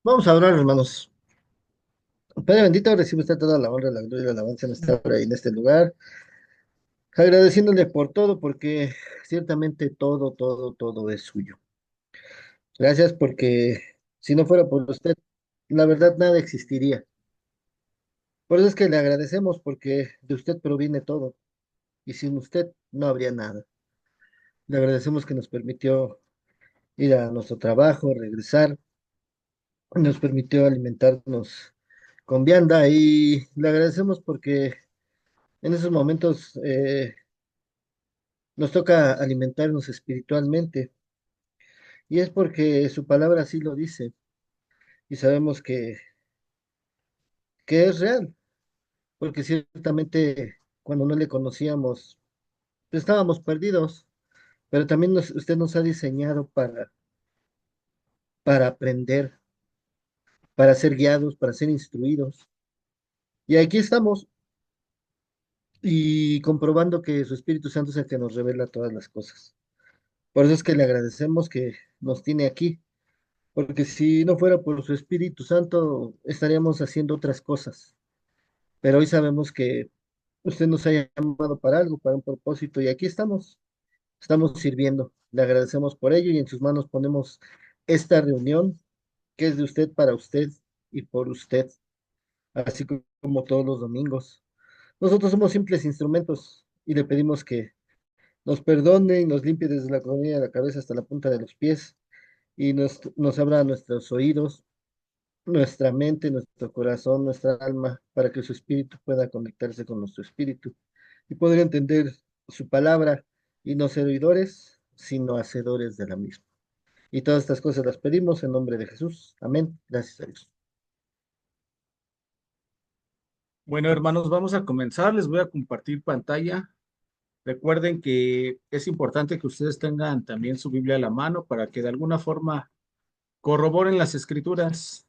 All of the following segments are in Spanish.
Vamos a orar, hermanos. Padre bendito, recibe usted toda la honra, la gloria y la alabanza en esta hora y en este lugar, agradeciéndole por todo, porque ciertamente todo es suyo. Gracias porque si no fuera por usted, la verdad nada existiría. Por eso es que le agradecemos porque de usted proviene todo y sin usted no habría nada. Le agradecemos que nos permitió ir a nuestro trabajo, regresar, nos permitió alimentarnos con vianda y le agradecemos porque en esos momentos nos toca alimentarnos espiritualmente y es porque su palabra así lo dice y sabemos que es real, porque ciertamente cuando no le conocíamos pues estábamos perdidos, pero también usted nos ha diseñado para aprender, para ser guiados, para ser instruidos. Y aquí estamos y comprobando que su Espíritu Santo es el que nos revela todas las cosas. Por eso es que le agradecemos que nos tiene aquí, porque si no fuera por su Espíritu Santo, estaríamos haciendo otras cosas. Pero hoy sabemos que usted nos ha llamado para algo, para un propósito, y aquí estamos sirviendo. Le agradecemos por ello y en sus manos ponemos esta reunión que es de usted para usted y por usted, así como todos los domingos. Nosotros somos simples instrumentos y le pedimos que nos perdone y nos limpie desde la coronilla de la cabeza hasta la punta de los pies y nos abra nuestros oídos, nuestra mente, nuestro corazón, nuestra alma, para que su espíritu pueda conectarse con nuestro espíritu y poder entender su palabra y no ser oidores, sino hacedores de la misma. Y todas estas cosas las pedimos en nombre de Jesús. Amén. Gracias a Dios. Bueno, hermanos, vamos a comenzar. Les voy a compartir pantalla. Recuerden que es importante que ustedes tengan también su Biblia a la mano para que de alguna forma corroboren las escrituras,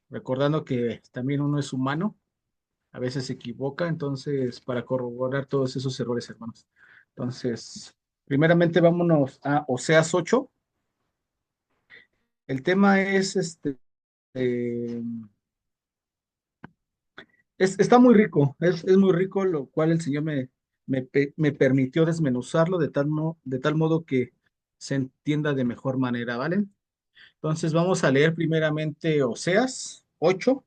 recordando que también uno es humano, a veces se equivoca, entonces para corroborar todos esos errores, hermanos. Entonces, primeramente vámonos a Oseas 8. El tema es eh, está muy rico, es muy rico, lo cual el Señor me permitió desmenuzarlo de tal modo que se entienda de mejor manera, ¿vale? Entonces vamos a leer primeramente Oseas 8,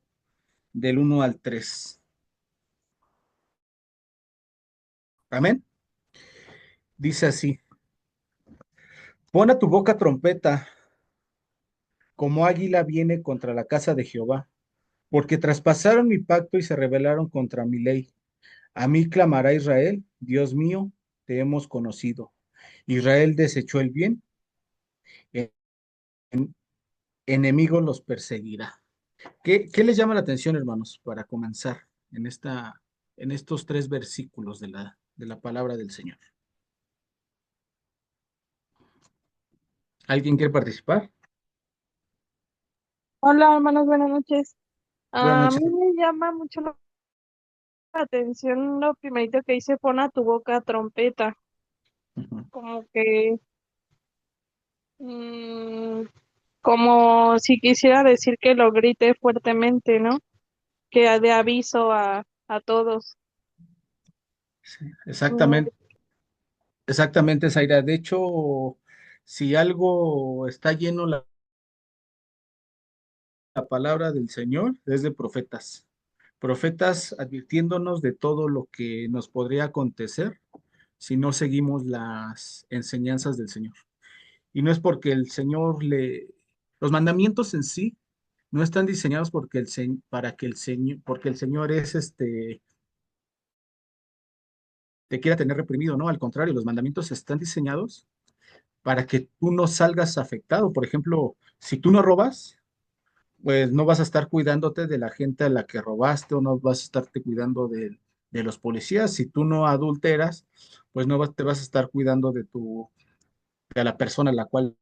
del 1 al 3. Amén. Dice así, pon a tu boca trompeta, como águila viene contra la casa de Jehová, porque traspasaron mi pacto y se rebelaron contra mi ley. A mí clamará Israel, Dios mío, te hemos conocido. Israel desechó el bien, el enemigo los perseguirá. ¿Qué les llama la atención, hermanos, para comenzar en estos tres versículos de la palabra del Señor? ¿Alguien quiere participar? Hola, hermanos, buenas noches. Buenas A mí noches. me llama mucho la atención lo primerito que dice, pon a tu boca trompeta, Ujú. como que, mm, como si quisiera decir que lo grite fuertemente, ¿no? Que de aviso a todos. Sí, Mm, exactamente, Zaira. De hecho, si algo está lleno la palabra del Señor, es de profetas. Profetas advirtiéndonos de todo lo que nos podría acontecer si no seguimos las enseñanzas del Señor. Y no es porque el Señor los mandamientos en sí no están diseñados para que el Señor, porque el Señor te quiera tener reprimido, ¿no? Al contrario, los mandamientos están diseñados para que tú no salgas afectado. Por ejemplo, si tú no robas, pues no vas a estar cuidándote de la gente a la que robaste o no vas a estarte cuidando de los policías. Si tú no adulteras, pues no te vas a estar cuidando de la persona a la cual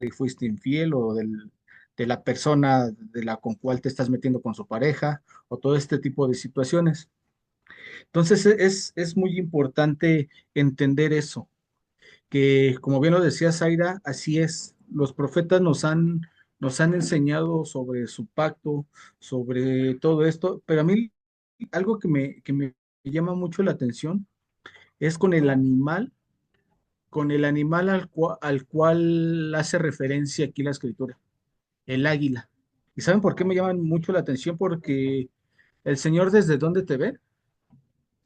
le fuiste infiel o de la persona de la con cual te estás metiendo con su pareja o todo este tipo de situaciones. Entonces es muy importante entender eso, que como bien lo decía Zaira, así es. Los profetas nos han nos han enseñado sobre su pacto, sobre todo esto, pero a mí algo que me llama mucho la atención es con el animal al cual hace referencia aquí la escritura, el águila. ¿Y saben por qué me llaman mucho la atención? Porque el Señor desde dónde te ve,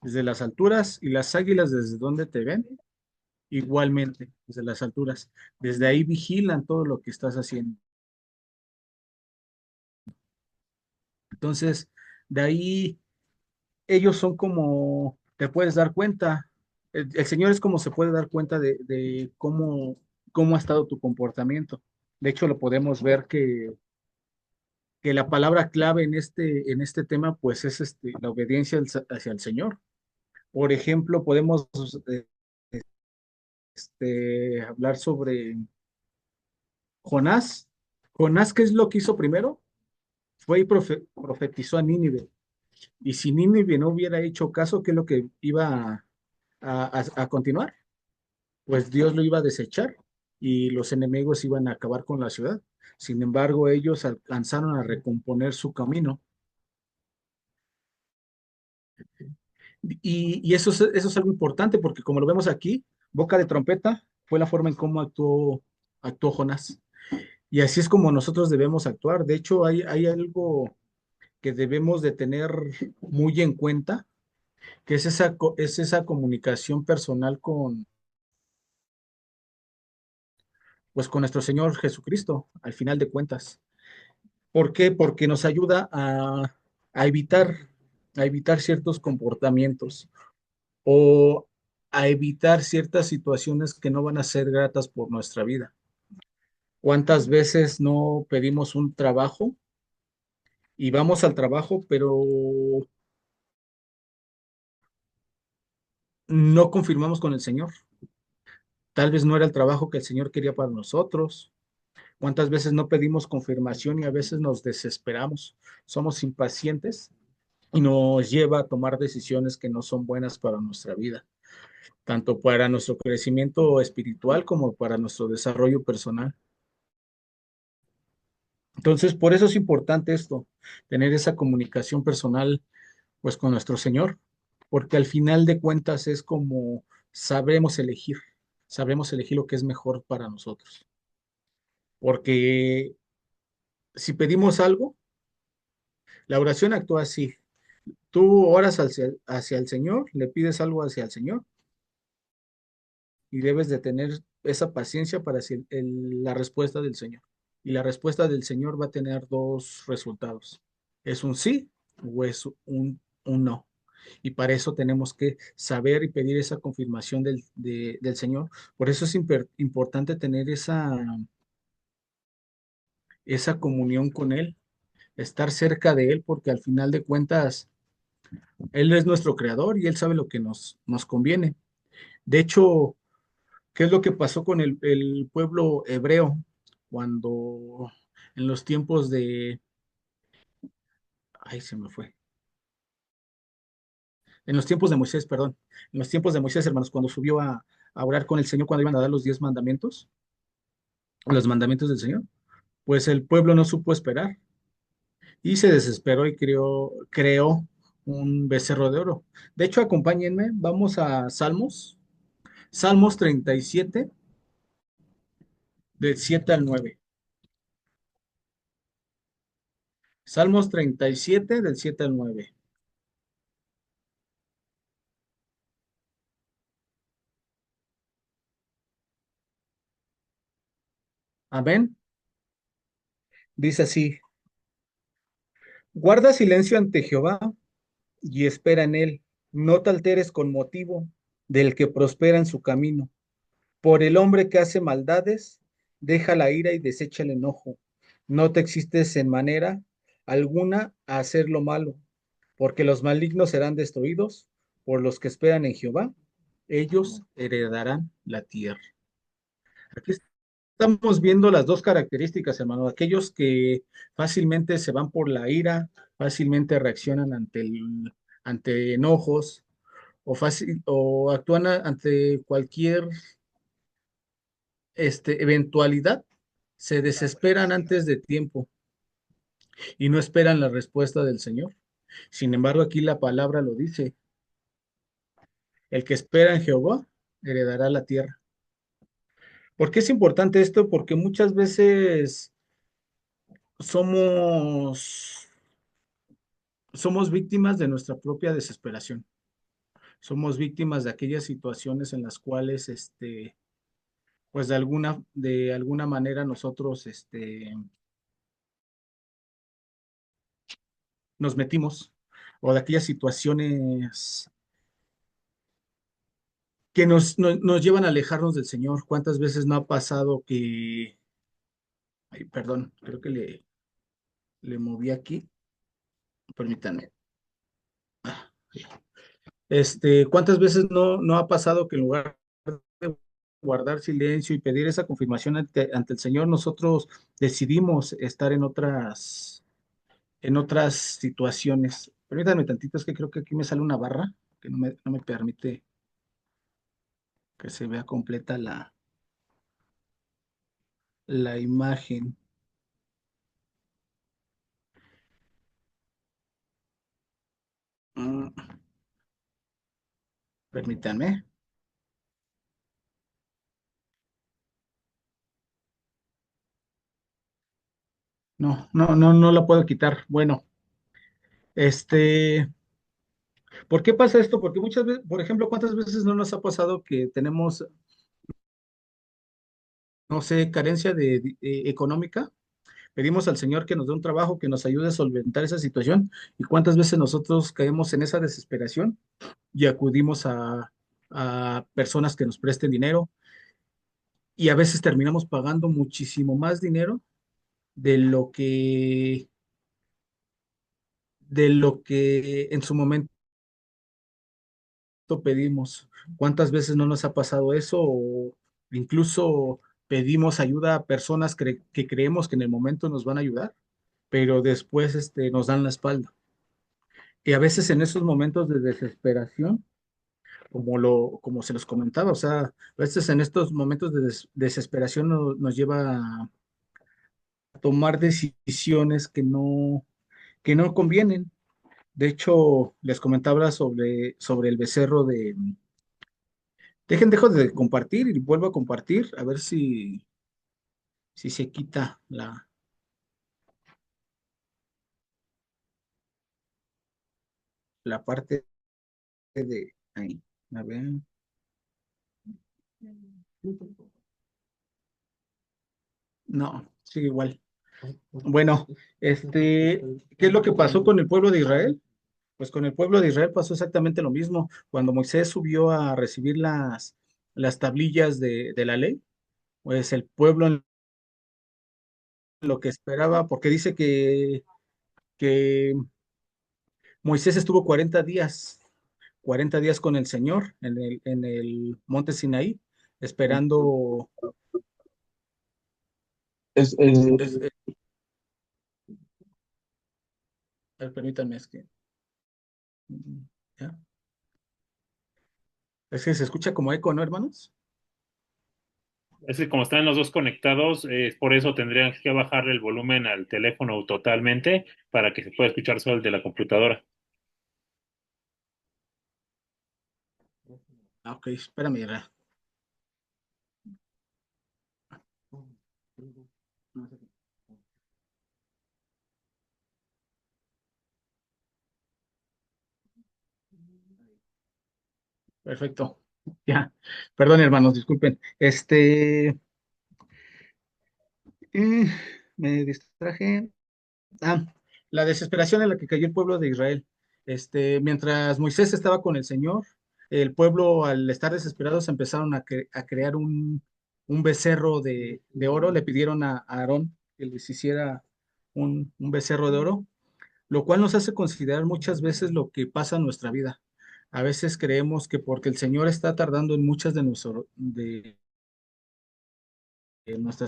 desde las alturas, y las águilas desde dónde te ven, igualmente, desde las alturas. Desde ahí vigilan todo lo que estás haciendo. Entonces, de ahí ellos son como, te puedes dar cuenta, el Señor es como se puede dar cuenta de cómo ha estado tu comportamiento. De hecho, lo podemos ver que la palabra clave en este tema, pues es la obediencia hacia el Señor. Por ejemplo, podemos eh, hablar sobre Jonás. Jonás, ¿qué es lo que hizo primero? Fue y profetizó a Nínive. Y si Nínive no hubiera hecho caso, ¿qué es lo que iba a continuar? Pues Dios lo iba a desechar y los enemigos iban a acabar con la ciudad. Sin embargo, ellos alcanzaron a recomponer su camino. Y eso es algo importante porque como lo vemos aquí, boca de trompeta fue la forma en cómo actuó Jonás. Y así es como nosotros debemos actuar. De hecho, hay algo que debemos de tener muy en cuenta, que es esa comunicación personal pues con nuestro Señor Jesucristo, al final de cuentas. ¿Por qué? Porque nos ayuda a evitar, a evitar ciertos comportamientos o a evitar ciertas situaciones que no van a ser gratas por nuestra vida. ¿Cuántas veces no pedimos un trabajo y vamos al trabajo, pero no confirmamos con el Señor? Tal vez no era el trabajo que el Señor quería para nosotros. ¿Cuántas veces no pedimos confirmación y a veces nos desesperamos? Somos impacientes y nos lleva a tomar decisiones que no son buenas para nuestra vida, tanto para nuestro crecimiento espiritual como para nuestro desarrollo personal. Entonces, por eso es importante esto, tener esa comunicación personal, pues, con nuestro Señor, porque al final de cuentas es como sabremos elegir lo que es mejor para nosotros. Porque si pedimos algo, la oración actúa así. Tú oras hacia el Señor, le pides algo hacia el Señor y debes de tener esa paciencia para la respuesta del Señor. Y la respuesta del Señor va a tener dos resultados. ¿Es un sí o es un no? Y para eso tenemos que saber y pedir esa confirmación del Señor. Por eso es importante tener esa comunión con Él, estar cerca de Él, porque al final de cuentas, Él es nuestro creador y Él sabe lo que nos conviene. De hecho, ¿qué es lo que pasó con el pueblo hebreo cuando en los tiempos ay, se me fue, en los tiempos de Moisés, perdón, en los tiempos de Moisés, hermanos, cuando subió a orar con el Señor, cuando iban a dar los 10 mandamientos, los mandamientos del Señor, pues el pueblo no supo esperar y se desesperó y creó un becerro de oro. De hecho, acompáñenme, vamos a Salmos 37, del 7 al 9. Salmos 37, del 7 al 9. Amén. Dice así: guarda silencio ante Jehová y espera en él. No te alteres con motivo del que prospera en su camino. Por el hombre que hace maldades, deja la ira y desecha el enojo. No te existes en manera alguna a hacer lo malo, porque los malignos serán destruidos por los que esperan en Jehová. Ellos heredarán la tierra. Aquí estamos viendo las dos características, hermano. Aquellos que fácilmente se van por la ira, fácilmente reaccionan ante enojos o actúan ante cualquier eventualidad se desesperan antes de tiempo y no esperan la respuesta del Señor. Sin embargo, aquí la palabra lo dice, el que espera en Jehová heredará la tierra. ¿Por qué es importante esto? Porque muchas veces somos, somos víctimas de nuestra propia desesperación. Somos víctimas de aquellas situaciones en las cuales, pues de alguna manera nosotros, nos metimos, o de aquellas situaciones que nos llevan a alejarnos del Señor. ¿Cuántas veces no ha pasado que, ay, perdón, creo que le moví aquí, permítanme. ¿Cuántas veces no ha pasado que en lugar de guardar silencio y pedir esa confirmación ante el Señor, nosotros decidimos estar en otras situaciones? Permítanme tantito, es que creo que aquí me sale una barra que no me permite que se vea completa la imagen. Mm, Permítanme. No la puedo quitar. Bueno, este, ¿por qué pasa esto? Porque muchas veces, por ejemplo, ¿cuántas veces no nos ha pasado que tenemos, no sé, carencia económica? Pedimos al Señor que nos dé un trabajo, que nos ayude a solventar esa situación. ¿Y cuántas veces nosotros caemos en esa desesperación y acudimos a personas que nos presten dinero? Y a veces terminamos pagando muchísimo más dinero de lo que, de lo que en su momento pedimos. ¿Cuántas veces no nos ha pasado eso? O incluso pedimos ayuda a personas que creemos que en el momento nos van a ayudar, pero después nos dan la espalda. Y a veces en esos momentos de desesperación, como se los comentaba, o sea, a veces en estos momentos de desesperación nos lleva a tomar decisiones que no convienen. De hecho, les comentaba sobre el becerro de... Dejo de compartir y vuelvo a compartir, a ver si se quita la parte de ahí. A ver. No, sigue igual. Bueno, ¿qué es lo que pasó con el pueblo de Israel? Pues con el pueblo de Israel pasó exactamente lo mismo. Cuando Moisés subió a recibir las tablillas de la ley, pues el pueblo en lo que esperaba, porque dice que Moisés estuvo 40 días con el Señor en el monte Sinaí, esperando, es- es- permítanme, ¿ya? Es que se escucha como eco, ¿no, hermanos? Es que como están los dos conectados, por eso tendrían que bajarle el volumen al teléfono totalmente para que se pueda escuchar solo el de la computadora. Ah, ok, espérame, perfecto. Ya, perdón, hermanos, disculpen. Eh, me distraje. Ah, la desesperación en la que cayó el pueblo de Israel. Mientras Moisés estaba con el Señor, el pueblo, al estar desesperados, empezaron a crear un becerro de oro. Le pidieron a Aarón que les hiciera un becerro de oro, lo cual nos hace considerar muchas veces lo que pasa en nuestra vida. A veces creemos que porque el Señor está tardando en muchas de nuestras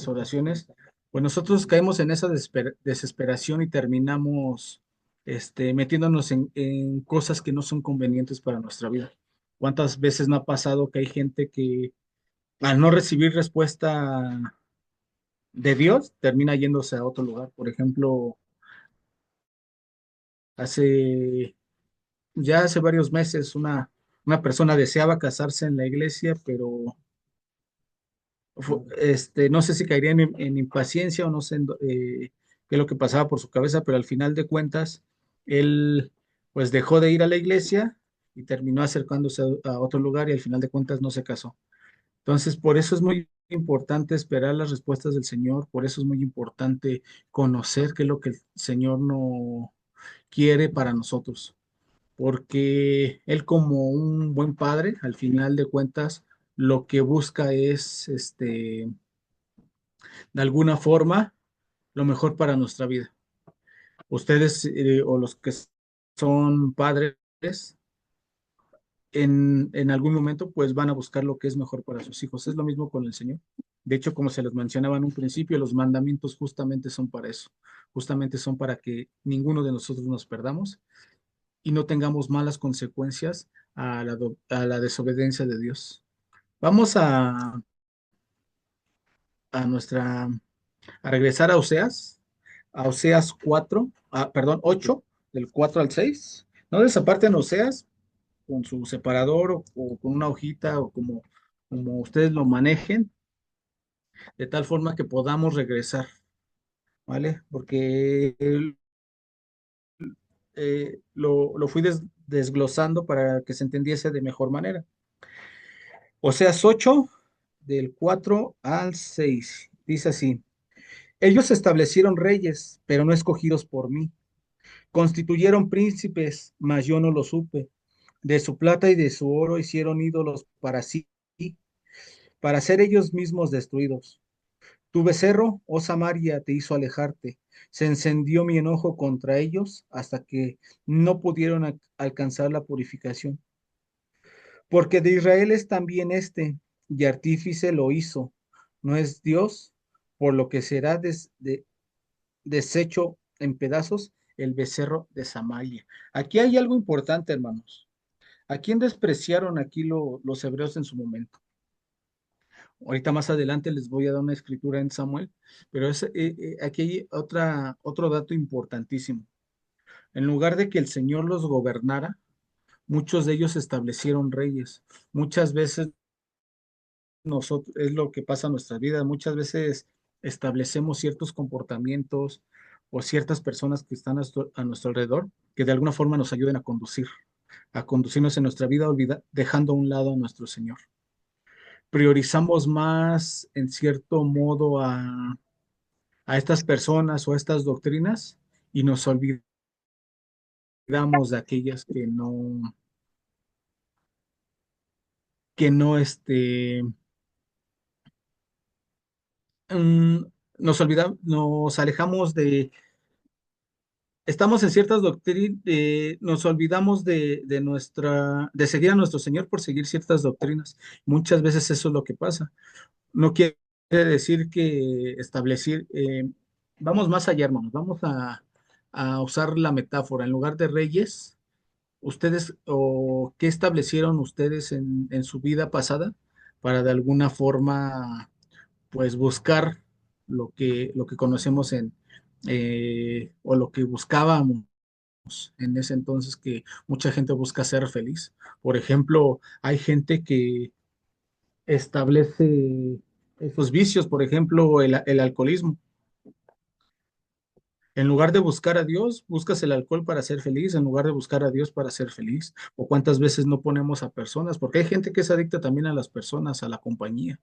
oraciones, pues nosotros caemos en esa desesperación y terminamos metiéndonos en cosas que no son convenientes para nuestra vida. ¿Cuántas veces no ha pasado que hay gente que al no recibir respuesta de Dios, termina yéndose a otro lugar. Por ejemplo, hace hace varios meses una persona deseaba casarse en la iglesia, pero no sé si caería en impaciencia o no sé qué es lo que pasaba por su cabeza, pero al final de cuentas, él pues dejó de ir a la iglesia y terminó acercándose a otro lugar y al final de cuentas no se casó. Entonces, por eso es muy importante esperar las respuestas del Señor, por eso es muy importante conocer qué es lo que el Señor no quiere para nosotros, porque Él como un buen padre, al final de cuentas, lo que busca es, de alguna forma, lo mejor para nuestra vida. Ustedes o los que son padres, en algún momento, pues van a buscar lo que es mejor para sus hijos. Es lo mismo con el Señor. De hecho, como se les mencionaba en un principio, los mandamientos justamente son para eso. Justamente son para que ninguno de nosotros nos perdamos y no tengamos malas consecuencias a la desobediencia de Dios. Vamos a nuestra, a regresar a Oseas 4, perdón, 8 del 4 al 6. No desaparten Oseas con su separador o con una hojita o como ustedes lo manejen, de tal forma que podamos regresar, ¿vale? Porque lo fui desglosando para que se entendiese de mejor manera. Oseas 8, del 4 al 6, dice así: Ellos establecieron reyes, pero no escogidos por mí. Constituyeron príncipes, mas yo no lo supe. De su plata y de su oro hicieron ídolos para sí, para ser ellos mismos destruidos. Tu becerro, oh Samaria, te hizo alejarte. Se encendió mi enojo contra ellos hasta que no pudieron alcanzar la purificación. Porque de Israel es también y artífice lo hizo. No es Dios, por lo que será deshecho en pedazos el becerro de Samaria. Aquí hay algo importante, hermanos. ¿A quién despreciaron aquí los hebreos en su momento? Ahorita más adelante les voy a dar una escritura en Samuel, pero aquí hay otro dato importantísimo. En lugar de que el Señor los gobernara, muchos de ellos establecieron reyes. Muchas veces nosotros, es lo que pasa en nuestra vida, muchas veces establecemos ciertos comportamientos o ciertas personas que están a nuestro alrededor que de alguna forma nos ayuden a conducirnos en nuestra vida, dejando a un lado a nuestro Señor. Priorizamos más, en cierto modo, a estas personas o a estas doctrinas y nos olvidamos de aquellas que no, mm, nos alejamos estamos en ciertas doctrinas, nos olvidamos de seguir a nuestro Señor por seguir ciertas doctrinas. Muchas veces eso es lo que pasa. No quiere decir que establecer, vamos más allá, hermanos, a usar la metáfora. En lugar de reyes, ustedes, o qué establecieron ustedes en su vida pasada para de alguna forma, pues buscar lo que conocemos o lo que buscábamos en ese entonces, que mucha gente busca ser feliz. Por ejemplo, hay gente que establece esos vicios, por ejemplo, el alcoholismo. En lugar de buscar a Dios, buscas el alcohol para ser feliz, en lugar de buscar a Dios para ser feliz. O cuántas veces no ponemos a personas, porque hay gente que es adicta también a las personas, a la compañía.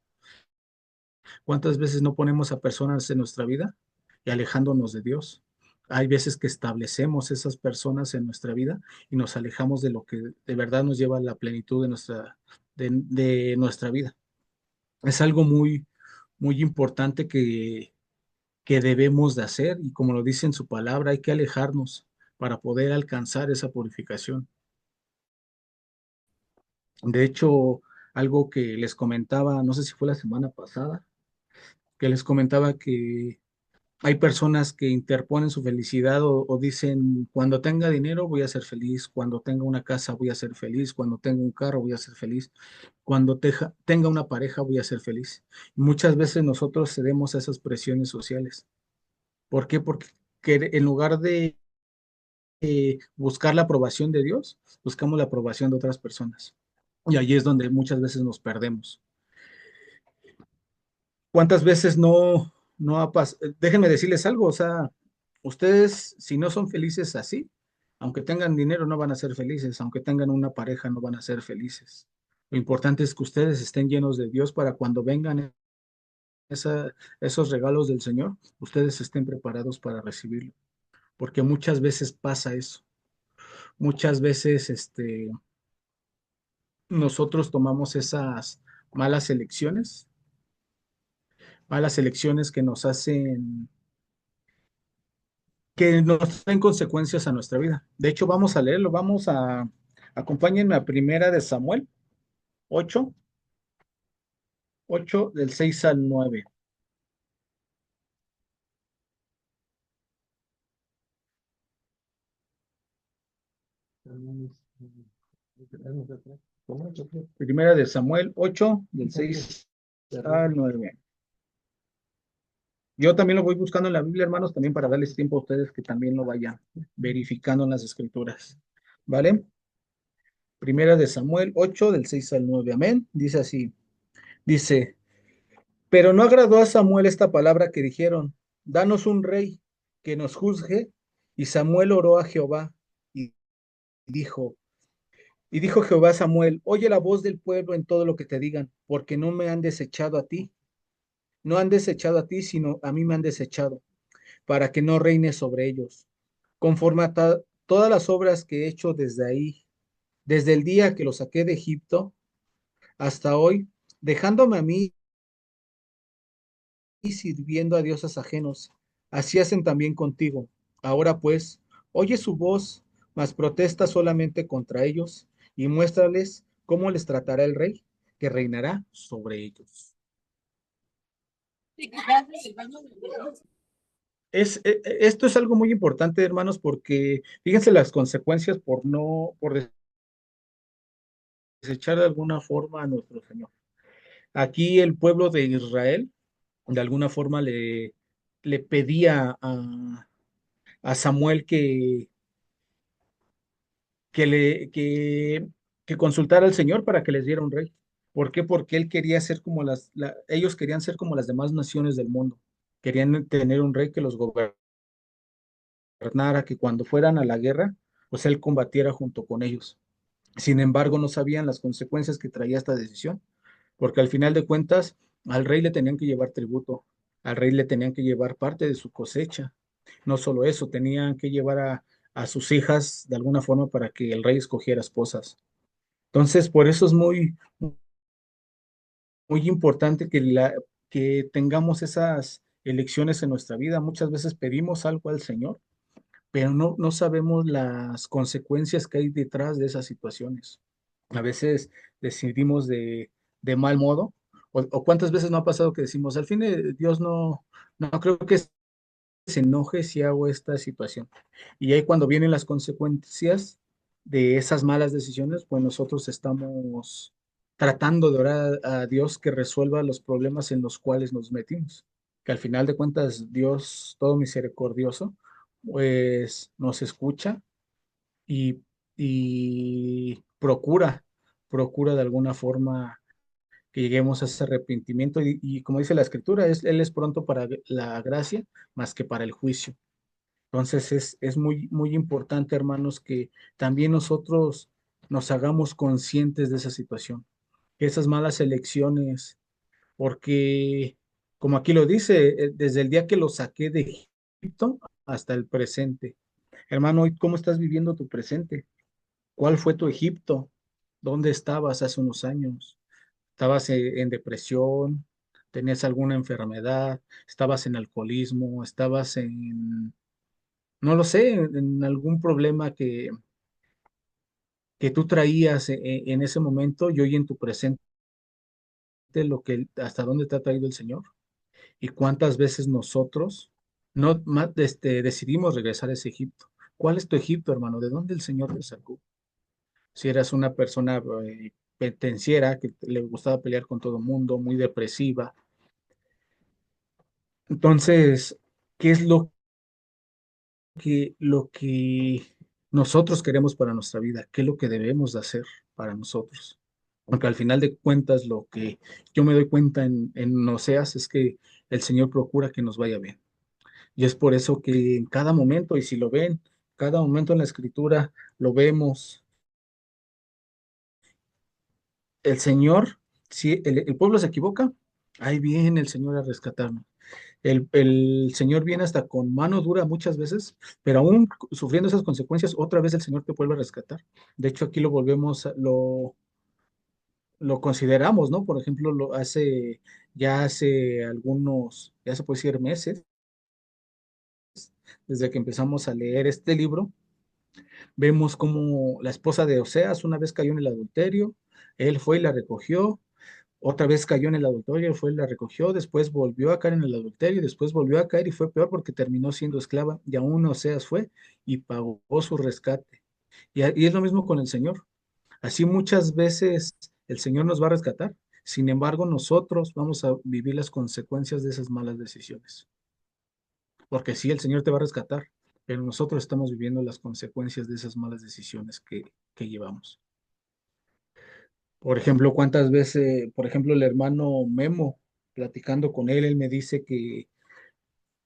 ¿Cuántas veces no ponemos a personas en nuestra vida y alejándonos de Dios? Hay veces que establecemos esas personas en nuestra vida y nos alejamos de lo que de verdad nos lleva a la plenitud de nuestra vida. Es algo muy importante que debemos de hacer y como lo dice en su palabra, hay que alejarnos para poder alcanzar esa purificación. De hecho, algo que les comentaba, no sé si fue la semana pasada, que les comentaba que Hay personas que interponen su felicidad o dicen, cuando tenga dinero voy a ser feliz, cuando tenga una casa voy a ser feliz, cuando tenga un carro voy a ser feliz, cuando tenga una pareja voy a ser feliz. Muchas veces nosotros cedemos a esas presiones sociales. ¿Por qué? Porque en lugar de buscar la aprobación de Dios, buscamos la aprobación de otras personas. Y ahí es donde muchas veces nos perdemos. ¿Cuántas veces no ha pasado? Déjenme decirles algo, o sea, ustedes si no son felices así, aunque tengan dinero no van a ser felices, aunque tengan una pareja no van a ser felices. Lo importante es que ustedes estén llenos de Dios para cuando vengan esos regalos del Señor, ustedes estén preparados para recibirlo, porque muchas veces pasa eso. Muchas veces nosotros tomamos esas malas elecciones que nos traen consecuencias a nuestra vida. De hecho, vamos a leerlo, acompáñenme a Primera de Samuel 8, 8 del 6 al 9. Primera de Samuel 8 del 6 al 9. Yo también lo voy buscando en la Biblia, hermanos, también para darles tiempo a ustedes que también lo vayan verificando en las escrituras. ¿Vale? Primera de Samuel 8 del 6 al 9. Amén. Dice así. Dice, pero no agradó a Samuel esta palabra que dijeron, danos un rey que nos juzgue. Y Samuel oró a Jehová y dijo, Jehová a Samuel, oye la voz del pueblo en todo lo que te digan, porque no me han desechado a ti, no han desechado a ti, sino a mí me han desechado, para que no reine sobre ellos, conforme a todas las obras que he hecho desde ahí, desde el día que los saqué de Egipto hasta hoy, dejándome a mí y sirviendo a dioses ajenos. Así hacen también contigo. Ahora pues, oye su voz, mas protesta solamente contra ellos y muéstrales cómo les tratará el rey que reinará sobre ellos. Esto es algo muy importante, hermanos, porque fíjense las consecuencias por desechar de alguna forma a nuestro Señor. Aquí el pueblo de Israel, de alguna forma, le pedía a Samuel que, le, que consultara al Señor para que les diera un rey. ¿Por qué? Porque él quería ser como ellos querían ser como las demás naciones del mundo. Querían tener un rey que los gobernara, que cuando fueran a la guerra, pues él combatiera junto con ellos. Sin embargo, no sabían las consecuencias que traía esta decisión, porque al final de cuentas, al rey le tenían que llevar tributo, al rey le tenían que llevar parte de su cosecha. No solo eso, tenían que llevar a sus hijas de alguna forma para que el rey escogiera esposas. Entonces, por eso es muy importante que tengamos esas elecciones en nuestra vida. Muchas veces pedimos algo al Señor, pero no sabemos las consecuencias que hay detrás de esas situaciones. A veces decidimos de mal modo, o cuántas veces no ha pasado que decimos, al fin Dios no creo que se enoje si hago esta situación. Y ahí cuando vienen las consecuencias de esas malas decisiones, pues nosotros estamos tratando de orar a Dios que resuelva los problemas en los cuales nos metimos. Que al final de cuentas Dios, todo misericordioso, pues nos escucha y, y procura de alguna forma que lleguemos a ese arrepentimiento y como dice la escritura, Él es pronto para la gracia más que para el juicio. Entonces es muy importante, hermanos, que también nosotros nos hagamos conscientes de esa situación, que esas malas elecciones, porque como aquí lo dice, desde el día que lo saqué de Egipto hasta el presente. Hermano, ¿y cómo estás viviendo tu presente? ¿Cuál fue tu Egipto? ¿Dónde estabas hace unos años? ¿Estabas en depresión? ¿Tenías alguna enfermedad? ¿Estabas en alcoholismo? ¿Estabas no lo sé, en algún problema que tú traías en ese momento y hoy en tu presente, hasta dónde te ha traído el Señor? ¿Y cuántas veces nosotros no decidimos regresar a ese Egipto. ¿Cuál es tu Egipto, hermano? ¿De dónde el Señor te sacó? Si eras una persona penitenciera que le gustaba pelear con todo el mundo, muy depresiva. Entonces, ¿qué es lo que nosotros queremos para nuestra vida? ¿Qué es lo que debemos de hacer para nosotros? Porque al final de cuentas, lo que yo me doy cuenta en Oseas es que el Señor procura que nos vaya bien. Y es por eso que en cada momento, y si lo ven, cada momento en la escritura lo vemos, el Señor, si el pueblo se equivoca, ahí viene el Señor a rescatarnos. El Señor viene hasta con mano dura muchas veces, pero aún sufriendo esas consecuencias, otra vez el Señor te vuelve a rescatar. De hecho, aquí lo volvemos, lo consideramos, ¿no? Por ejemplo, ya hace algunos, ya se puede decir meses, desde que empezamos a leer este libro, vemos como la esposa de Oseas una vez cayó en el adulterio, él fue y la recogió, otra vez cayó en el adulterio, él fue y la recogió, después volvió a caer en el adulterio, después volvió a caer y fue peor porque terminó siendo esclava, y aún Oseas fue y pagó su rescate. Y es lo mismo con el Señor. Así muchas veces el Señor nos va a rescatar, sin embargo nosotros vamos a vivir las consecuencias de esas malas decisiones. Porque sí, el Señor te va a rescatar, pero nosotros estamos viviendo las consecuencias de esas malas decisiones que llevamos. Por ejemplo, cuántas veces, por ejemplo, el hermano Memo, platicando con él, él me dice que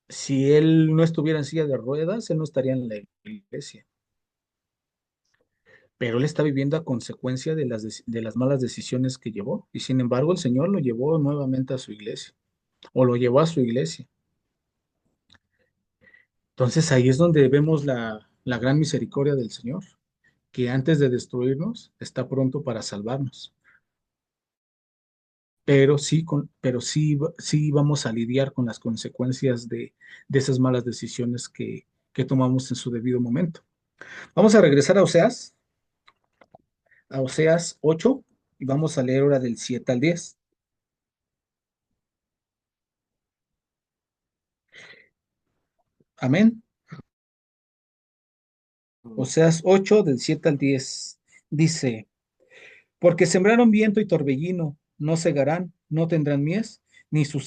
si él no estuviera en silla de ruedas, él no estaría en la iglesia. Pero él está viviendo a consecuencia de las malas decisiones que llevó. Y sin embargo, el Señor lo llevó nuevamente a su iglesia, o lo llevó a su iglesia. Entonces ahí es donde vemos la gran misericordia del Señor, que antes de destruirnos está pronto para salvarnos. Pero sí vamos a lidiar con las consecuencias de esas malas decisiones que tomamos en su debido momento. Vamos a regresar a Oseas 8 y vamos a leer ahora del 7 al 10. Amén. Oseas 8 del 7 al 10 dice, porque sembraron viento y torbellino, no segarán, no tendrán mies, ni su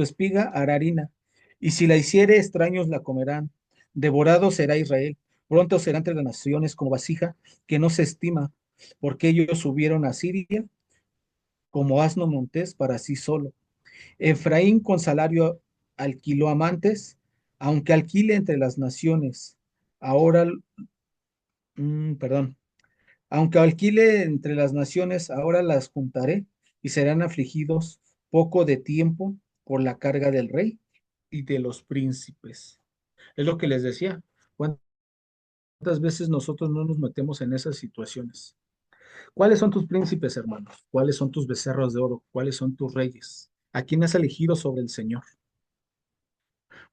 espiga hará harina. Y si la hiciere, extraños la comerán. Devorado será Israel. Pronto será entre las naciones como vasija que no se estima, porque ellos subieron a Siria como asno montés para sí solo. Efraín con salario alquiló amantes, aunque alquile entre las naciones. Ahora, perdón. Aunque alquile entre las naciones, ahora las juntaré y serán afligidos poco de tiempo por la carga del rey y de los príncipes. Es lo que les decía. ¿Cuántas veces nosotros no nos metemos en esas situaciones? ¿Cuáles son tus príncipes, hermanos? ¿Cuáles son tus becerros de oro? ¿Cuáles son tus reyes? ¿A quién has elegido sobre el Señor?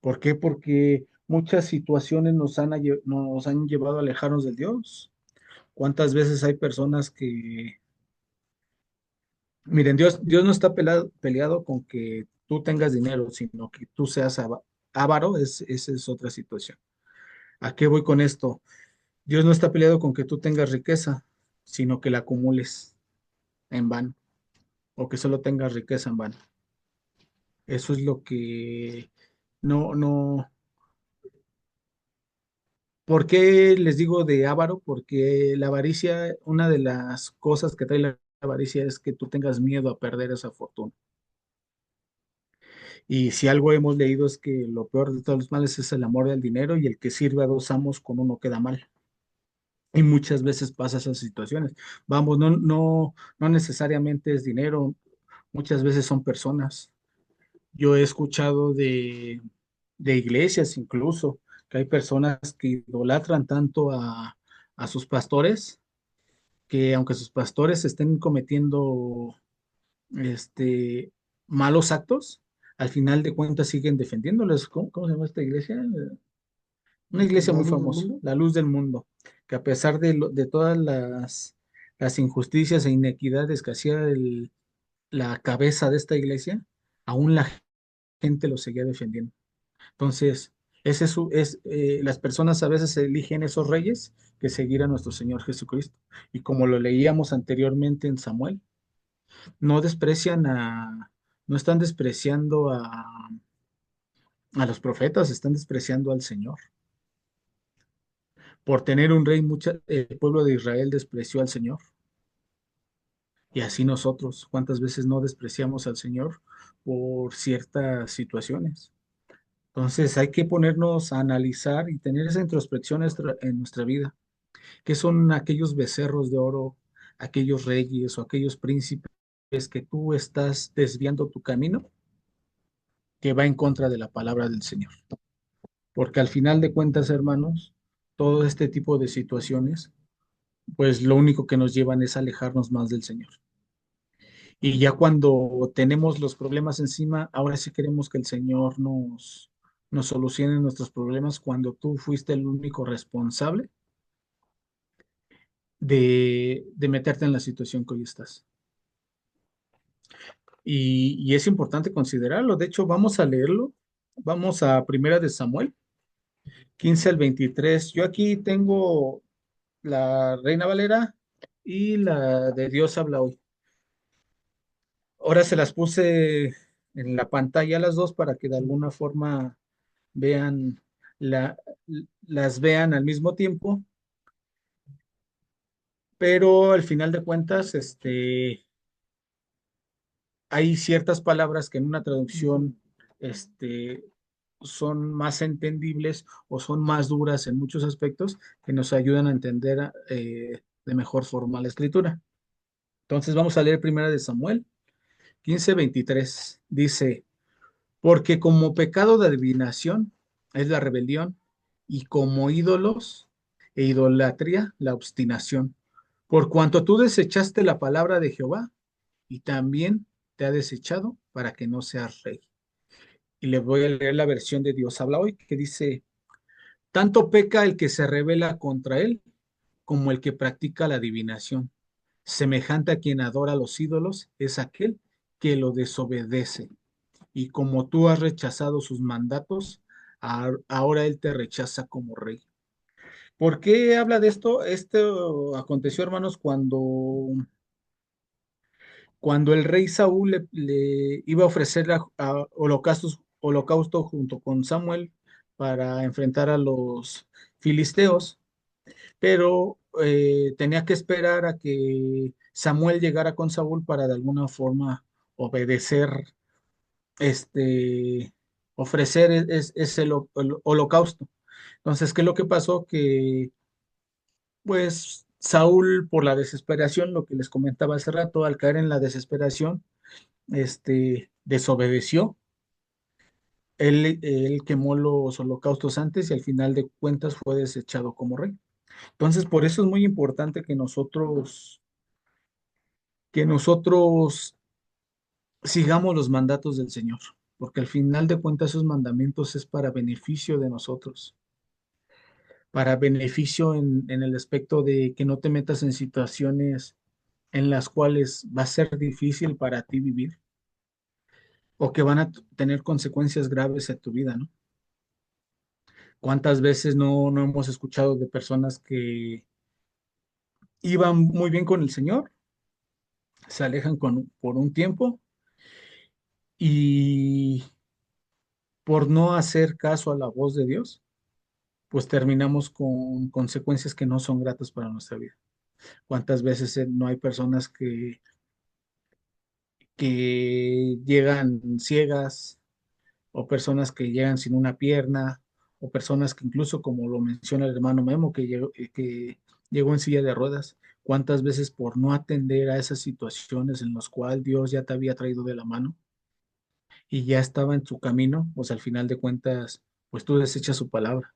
¿Por qué? Porque muchas situaciones nos han llevado a alejarnos de Dios. ¿Cuántas veces hay personas que Miren, Dios no está peleado con que tú tengas dinero, sino que tú seas avaro, esa es otra situación. ¿A qué voy con esto? Dios no está peleado con que tú tengas riqueza, sino que la acumules en vano, o que solo tengas riqueza en vano. Eso es lo que no. ¿Por qué les digo de avaro? Porque la avaricia, una de las cosas que trae la avaricia es que tú tengas miedo a perder esa fortuna. Y si algo hemos leído es que lo peor de todos los males es el amor del dinero y el que sirve a dos amos con uno queda mal. Y muchas veces pasa esas situaciones. Vamos, no necesariamente es dinero, muchas veces son personas. Yo he escuchado de iglesias incluso que hay personas que idolatran tanto a sus pastores que aunque sus pastores estén cometiendo malos actos, al final de cuentas siguen defendiéndoles. ¿Cómo se llama esta iglesia? Una iglesia La muy luz del famosa, mundo. la Luz del Mundo, que a pesar de todas las injusticias e inequidades que hacía la cabeza de esta iglesia, aún la gente lo seguía defendiendo. Entonces, Las personas a veces eligen esos reyes que seguir a nuestro Señor Jesucristo. Y como lo leíamos anteriormente en Samuel, no desprecian no están despreciando a los profetas, están despreciando al Señor. Por tener un rey, el pueblo de Israel despreció al Señor. Y así nosotros, ¿cuántas veces no despreciamos al Señor por ciertas situaciones? Entonces hay que ponernos a analizar y tener esa introspección en nuestra vida. ¿Qué son aquellos becerros de oro, aquellos reyes o aquellos príncipes que tú estás desviando tu camino, que va en contra de la palabra del Señor? Porque al final de cuentas, hermanos, todo este tipo de situaciones, pues lo único que nos llevan es alejarnos más del Señor. Y ya cuando tenemos los problemas encima, ahora sí queremos que el Señor nos solucione nuestros problemas cuando tú fuiste el único responsable de meterte en la situación que hoy estás. Y es importante considerarlo. De hecho, vamos a leerlo. Vamos a Primera de Samuel, 15 al 23. Yo aquí tengo la Reina Valera y la de Dios habla hoy. Ahora se las puse en la pantalla las dos para que de alguna forma vean la, las vean al mismo tiempo, pero al final de cuentas, hay ciertas palabras que en una traducción, este, son más entendibles o son más duras en muchos aspectos que nos ayudan a entender de mejor forma la escritura. Entonces vamos a leer primera de Samuel 15:23. Dice, porque como pecado de adivinación es la rebelión, y como ídolos e idolatría la obstinación. Por cuanto tú desechaste la palabra de Jehová, y también te ha desechado para que no seas rey. Y le voy a leer la versión de Dios habla hoy, que dice, tanto peca el que se rebela contra él, como el que practica la adivinación. Semejante a quien adora a los ídolos es aquel que lo desobedece. Y como tú has rechazado sus mandatos, ahora él te rechaza como rey. ¿Por qué habla de esto? Esto aconteció, hermanos, cuando el rey Saúl le iba a ofrecer holocausto junto con Samuel para enfrentar a los filisteos, pero tenía que esperar a que Samuel llegara con Saúl para de alguna forma obedecer, este, ofrecer ese holocausto. Entonces, ¿qué es lo que pasó? Que pues Saúl, por la desesperación, lo que les comentaba hace rato, al caer en la desesperación, desobedeció. Él quemó los holocaustos antes y al final de cuentas fue desechado como rey. Entonces, por eso es muy importante que nosotros sigamos los mandatos del Señor, porque al final de cuentas esos mandamientos es para beneficio de nosotros, para beneficio en el aspecto de que no te metas en situaciones en las cuales va a ser difícil para ti vivir o que van a tener consecuencias graves en tu vida, ¿no? ¿Cuántas veces no hemos escuchado de personas que iban muy bien con el Señor, se alejan por un tiempo y por no hacer caso a la voz de Dios, pues terminamos con consecuencias que no son gratas para nuestra vida? ¿Cuántas veces no hay personas que llegan ciegas, o personas que llegan sin una pierna, o personas que incluso, como lo menciona el hermano Memo, que llegó en silla de ruedas? ¿Cuántas veces por no atender a esas situaciones en las cuales Dios ya te había traído de la mano y ya estaba en su camino, pues al final de cuentas, pues tú desechas su palabra,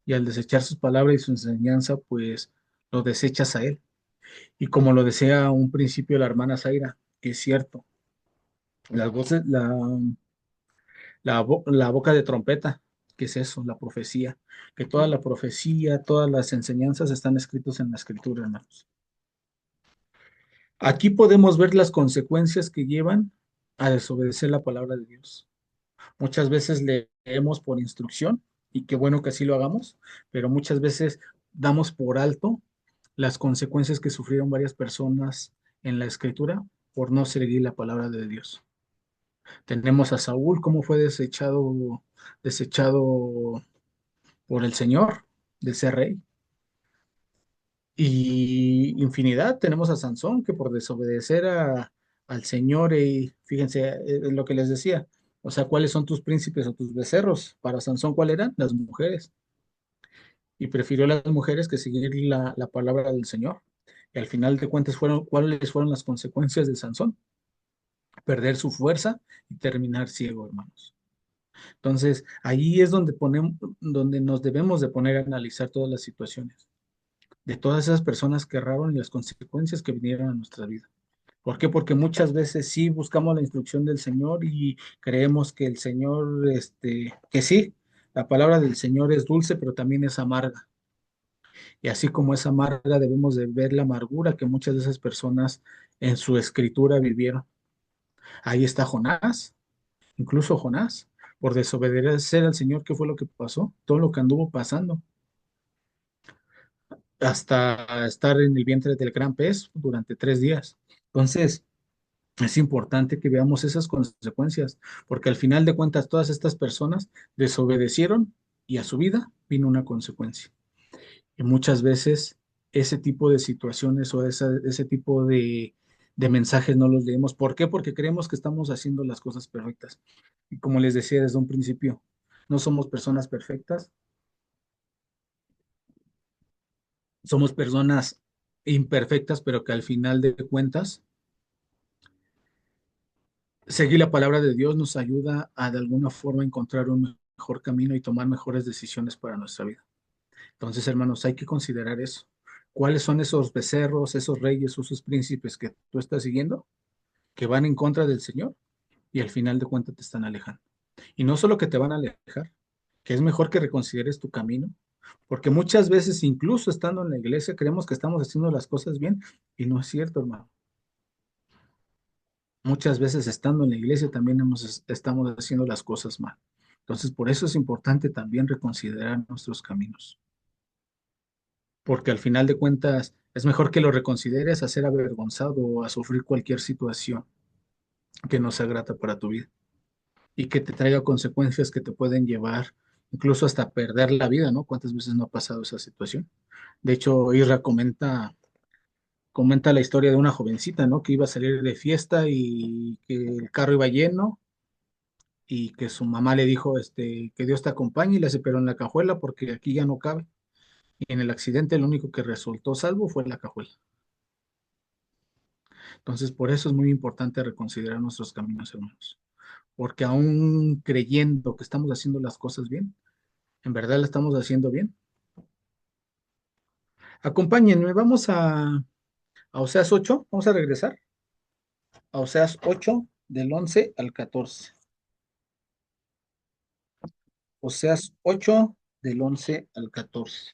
y al desechar sus palabras y su enseñanza, pues lo desechas a él? Y como lo decía un principio la hermana Zaira, que es cierto, las voces, la boca de trompeta, ¿qué es eso? La profecía, que toda la profecía, todas las enseñanzas están escritas en la escritura, hermanos. Aquí podemos ver las consecuencias que llevan a desobedecer la palabra de Dios. Muchas veces leemos por instrucción y qué bueno que así lo hagamos, pero muchas veces damos por alto las consecuencias que sufrieron varias personas en la escritura por no seguir la palabra de Dios. Tenemos a Saúl, cómo fue desechado por el Señor de ser rey. Y infinidad, tenemos a Sansón que por desobedecer al Señor, y fíjense lo que les decía, o sea, ¿cuáles son tus príncipes o tus becerros? Para Sansón, ¿cuáles eran? Las mujeres. Y prefirió las mujeres que seguir la palabra del Señor. Y al final de cuentas, ¿cuáles fueron las consecuencias de Sansón? Perder su fuerza y terminar ciego, hermanos. Entonces, ahí es donde nos debemos de poner a analizar todas las situaciones, de todas esas personas que erraron y las consecuencias que vinieron a nuestra vida. ¿Por qué? Porque muchas veces sí buscamos la instrucción del Señor y creemos que el Señor, que sí, la palabra del Señor es dulce, pero también es amarga. Y así como es amarga, debemos de ver la amargura que muchas de esas personas en su escritura vivieron. Ahí está Jonás, incluso Jonás, por desobedecer al Señor, ¿qué fue lo que pasó? Todo lo que anduvo pasando, hasta estar en el vientre del gran pez durante 3 días. Entonces, es importante que veamos esas consecuencias, porque al final de cuentas todas estas personas desobedecieron y a su vida vino una consecuencia. Y muchas veces ese tipo de situaciones o ese tipo de mensajes no los leemos. ¿Por qué? Porque creemos que estamos haciendo las cosas perfectas. Y como les decía desde un principio, no somos personas perfectas, somos personas imperfectas, pero que al final de cuentas, seguir la palabra de Dios nos ayuda a de alguna forma encontrar un mejor camino y tomar mejores decisiones para nuestra vida. Entonces, hermanos, hay que considerar eso. ¿Cuáles son esos becerros, esos reyes o esos príncipes que tú estás siguiendo, que van en contra del Señor y al final de cuentas te están alejando? Y no solo que te van a alejar, que es mejor que reconsideres tu camino, porque muchas veces, incluso estando en la iglesia, creemos que estamos haciendo las cosas bien y no es cierto, hermano. Muchas veces estando en la iglesia también estamos haciendo las cosas mal. Entonces, por eso es importante también reconsiderar nuestros caminos, porque al final de cuentas es mejor que lo reconsideres a ser avergonzado o a sufrir cualquier situación que no sea grata para tu vida y que te traiga consecuencias que te pueden llevar incluso hasta perder la vida, ¿no? ¿Cuántas veces no ha pasado esa situación? De hecho, Isra comenta la historia de una jovencita, ¿no? Que iba a salir de fiesta y que el carro iba lleno y que su mamá le dijo, que Dios te acompañe y le hace, pero en la cajuela porque aquí ya no cabe. Y en el accidente lo único que resultó salvo fue la cajuela. Entonces, por eso es muy importante reconsiderar nuestros caminos, hermanos. Porque aún creyendo que estamos haciendo las cosas bien, ¿en verdad la estamos haciendo bien? Acompáñenme, vamos a Oseas 8, vamos a regresar a Oseas 8 del 11 al 14. Oseas 8 del 11 al 14.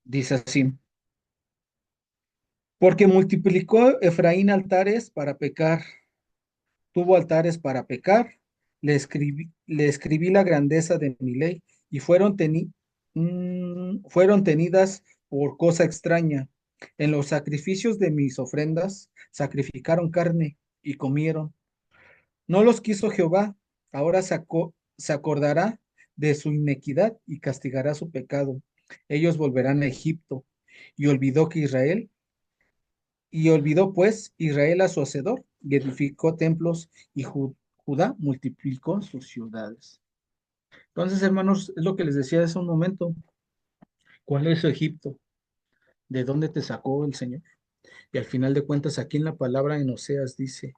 Dice así, porque multiplicó Efraín altares para pecar, tuvo altares para pecar, le escribí la grandeza de mi ley y fueron tenidas por cosa extraña. En los sacrificios de mis ofrendas sacrificaron carne y comieron. No los quiso Jehová, ahora se acordará de su inequidad y castigará su pecado. Ellos volverán a Egipto y olvidó pues Israel a su hacedor y edificó templos y Judá multiplicó sus ciudades. Entonces, hermanos, es lo que les decía hace un momento. ¿Cuál es Egipto? ¿De dónde te sacó el Señor? Y al final de cuentas, aquí en la palabra en Oseas dice,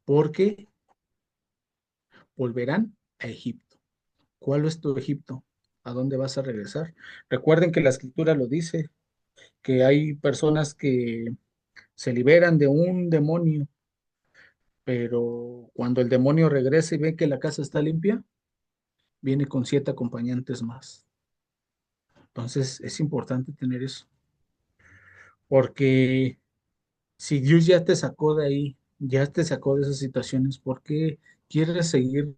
porque volverán a Egipto. ¿Cuál es tu Egipto? ¿A dónde vas a regresar? Recuerden que la escritura lo dice, que hay personas que se liberan de un demonio, pero cuando el demonio regresa y ve que la casa está limpia, viene con 7 acompañantes más. Entonces es importante tener eso, porque si Dios ya te sacó de ahí, ya te sacó de esas situaciones, ¿por qué quieres seguir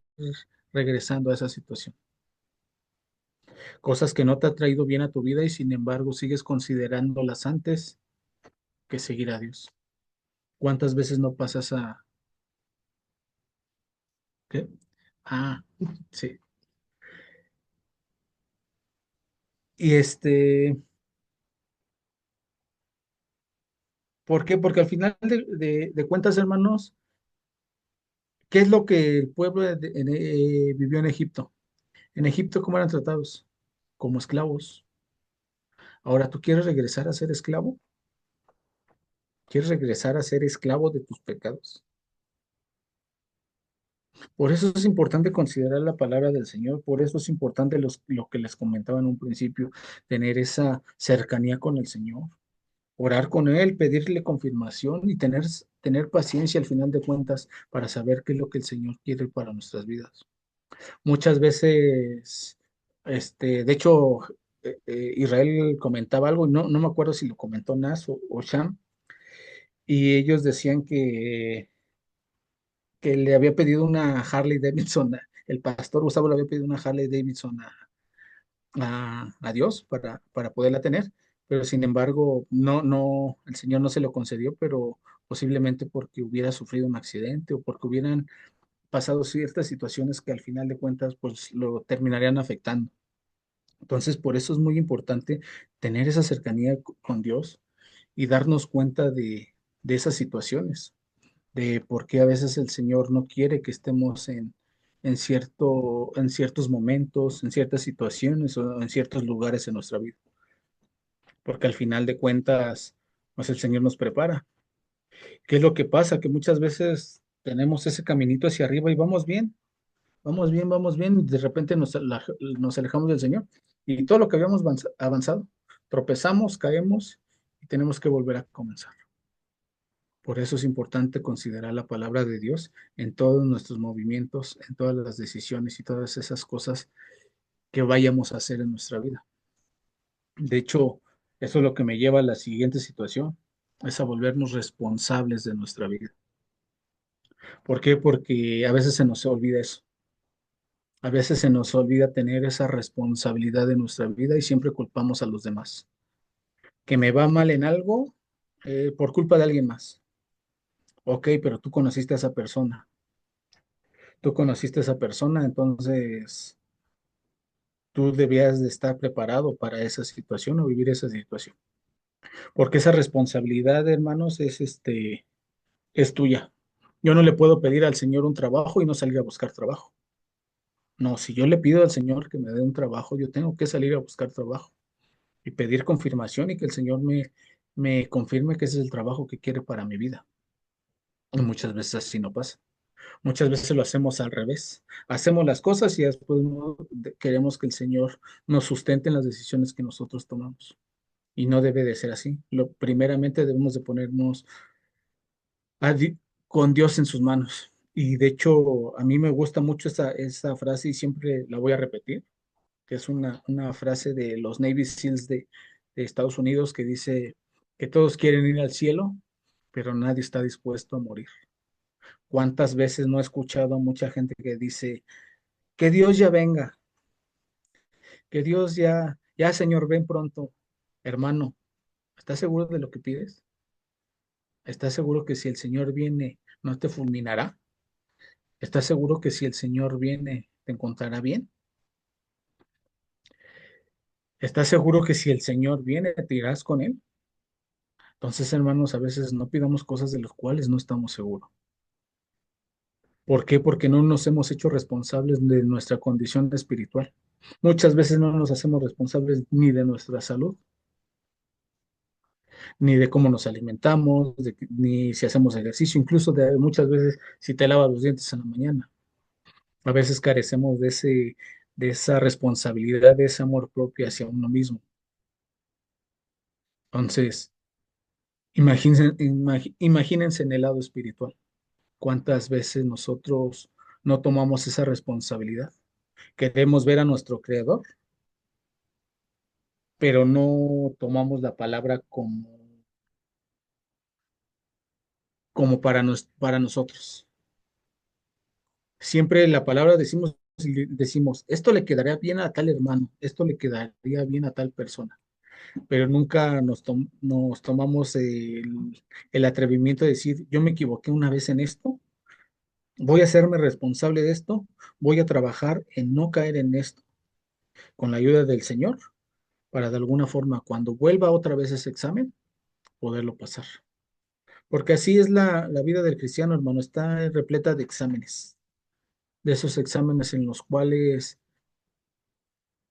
regresando a esa situación? cosas que no te ha traído bien a tu vida y sin embargo sigues considerándolas antes que seguir a Dios. ¿Cuántas veces no pasas a... ¿Qué? Ah, sí. Y ¿por qué? Porque al final de cuentas, hermanos, ¿qué es lo que el pueblo vivió en Egipto? En Egipto, ¿cómo eran tratados? Como esclavos. Ahora, ¿tú quieres regresar a ser esclavo? ¿Quieres regresar a ser esclavo de tus pecados? Por eso es importante considerar la palabra del Señor, por eso es importante lo que les comentaba en un principio, tener esa cercanía con el Señor, orar con Él, pedirle confirmación y tener paciencia al final de cuentas para saber qué es lo que el Señor quiere para nuestras vidas. Muchas veces, de hecho, Israel comentaba algo, y no me acuerdo si lo comentó Nas o Sham, y ellos decían que le había pedido una Harley Davidson, el pastor Gustavo le había pedido una Harley Davidson a Dios para poderla tener, pero sin embargo, el Señor no se lo concedió, pero posiblemente porque hubiera sufrido un accidente o porque hubieran pasado ciertas situaciones que al final de cuentas, pues lo terminarían afectando. Entonces, por eso es muy importante tener esa cercanía con Dios y darnos cuenta de esas situaciones, de por qué a veces el Señor no quiere que estemos en ciertos momentos, en ciertas situaciones o en ciertos lugares en nuestra vida. Porque al final de cuentas, pues el Señor nos prepara. ¿Qué es lo que pasa? Que muchas veces tenemos ese caminito hacia arriba y vamos bien, y de repente nos alejamos del Señor. Y todo lo que habíamos avanzado, tropezamos, caemos y tenemos que volver a comenzar. Por eso es importante considerar la palabra de Dios en todos nuestros movimientos, en todas las decisiones y todas esas cosas que vayamos a hacer en nuestra vida. De hecho, eso es lo que me lleva a la siguiente situación, es a volvernos responsables de nuestra vida. ¿Por qué? Porque a veces se nos olvida eso. A veces se nos olvida tener esa responsabilidad de nuestra vida y siempre culpamos a los demás. Que me va mal en algo por culpa de alguien más. Ok, pero tú conociste a esa persona. Tú conociste a esa persona, entonces tú debías de estar preparado para esa situación o vivir esa situación. Porque esa responsabilidad, hermanos, es tuya. Yo no le puedo pedir al Señor un trabajo y no salir a buscar trabajo. No, si yo le pido al Señor que me dé un trabajo, yo tengo que salir a buscar trabajo y pedir confirmación y que el Señor me confirme que ese es el trabajo que quiere para mi vida. Y muchas veces así no pasa. Muchas veces lo hacemos al revés. Hacemos las cosas y después queremos que el Señor nos sustente en las decisiones que nosotros tomamos. Y no debe de ser así. Primeramente debemos de ponernos a con Dios en sus manos. Y de hecho, a mí me gusta mucho esa frase y siempre la voy a repetir, que es una frase de los Navy SEALs de Estados Unidos que dice que todos quieren ir al cielo, pero nadie está dispuesto a morir. ¿Cuántas veces no he escuchado a mucha gente que dice, que Dios ya venga, que Dios ya Señor, ven pronto? Hermano, ¿estás seguro de lo que pides? ¿Estás seguro que si el Señor viene, no te fulminará? ¿Estás seguro que si el Señor viene, te encontrará bien? ¿Estás seguro que si el Señor viene, te irás con Él? Entonces, hermanos, a veces no pidamos cosas de las cuales no estamos seguros. ¿Por qué? Porque no nos hemos hecho responsables de nuestra condición espiritual. Muchas veces no nos hacemos responsables ni de nuestra salud, ni de cómo nos alimentamos, ni si hacemos ejercicio, incluso muchas veces si te lavas los dientes en la mañana. A veces carecemos de esa responsabilidad, de ese amor propio hacia uno mismo. Entonces, imagínense en el lado espiritual. ¿Cuántas veces nosotros no tomamos esa responsabilidad? Queremos ver a nuestro Creador, pero no tomamos la palabra como para nosotros. Siempre la palabra decimos y decimos, esto le quedaría bien a tal hermano, esto le quedaría bien a tal persona, pero nunca nos tomamos el atrevimiento de decir, yo me equivoqué una vez en esto, voy a hacerme responsable de esto, voy a trabajar en no caer en esto, con la ayuda del Señor, para de alguna forma, cuando vuelva otra vez ese examen, poderlo pasar. Porque así es la vida del cristiano, hermano, está repleta de exámenes, de esos exámenes en los cuales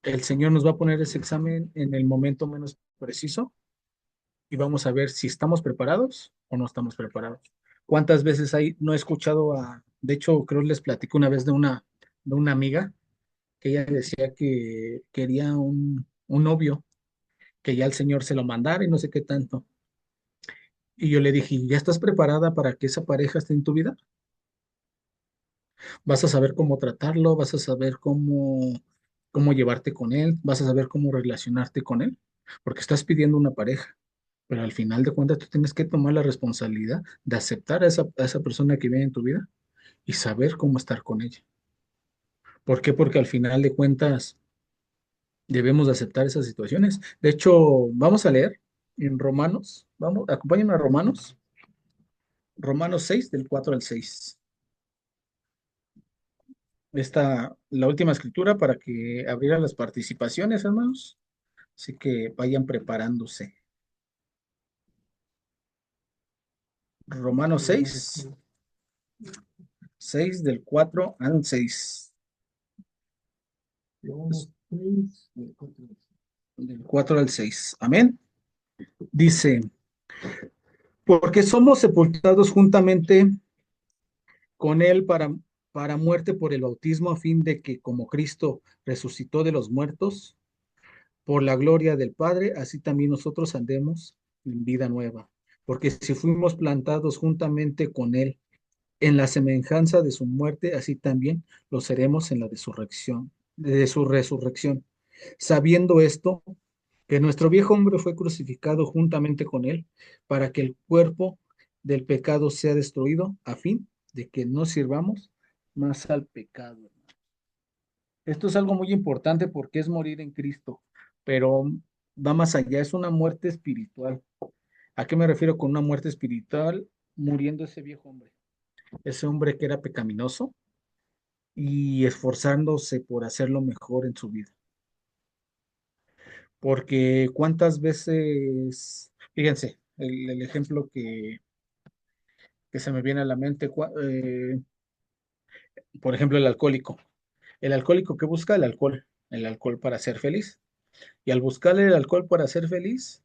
el Señor nos va a poner ese examen en el momento menos preciso y vamos a ver si estamos preparados o no estamos preparados. ¿Cuántas veces hay? No he escuchado de hecho, creo les platico una vez de una amiga que ella decía que quería un novio, que ya el Señor se lo mandara y no sé qué tanto. Y yo le dije, ¿ya estás preparada para que esa pareja esté en tu vida? Vas a saber cómo tratarlo, vas a saber cómo llevarte con él, vas a saber cómo relacionarte con él, porque estás pidiendo una pareja, pero al final de cuentas tú tienes que tomar la responsabilidad de aceptar a esa persona que viene en tu vida y saber cómo estar con ella. ¿Por qué? Porque al final de cuentas debemos de aceptar esas situaciones. De hecho, vamos a leer en Romanos, vamos, acompáñenme a Romanos 6 del 4 al 6. La última escritura para que abrieran las participaciones, hermanos. Así que vayan preparándose. Romanos 6, 6 del 4 al 6. Del 4 al 6. Amén. Dice, porque somos sepultados juntamente con él para muerte por el bautismo, a fin de que como Cristo resucitó de los muertos, por la gloria del Padre, así también nosotros andemos en vida nueva. Porque si fuimos plantados juntamente con él en la semejanza de su muerte, así también lo seremos en la de su resurrección. Sabiendo esto, que nuestro viejo hombre fue crucificado juntamente con él, para que el cuerpo del pecado sea destruido, a fin de que no sirvamos más al pecado. Esto es algo muy importante porque es morir en Cristo, pero va más allá, es una muerte espiritual. ¿A qué me refiero con una muerte espiritual? Muriendo ese hombre que era pecaminoso y esforzándose por hacerlo mejor en su vida. Porque cuántas veces, fíjense, el ejemplo que se me viene a la mente, por ejemplo, el alcohólico. El alcohólico que busca el alcohol para ser feliz. Y al buscar el alcohol para ser feliz,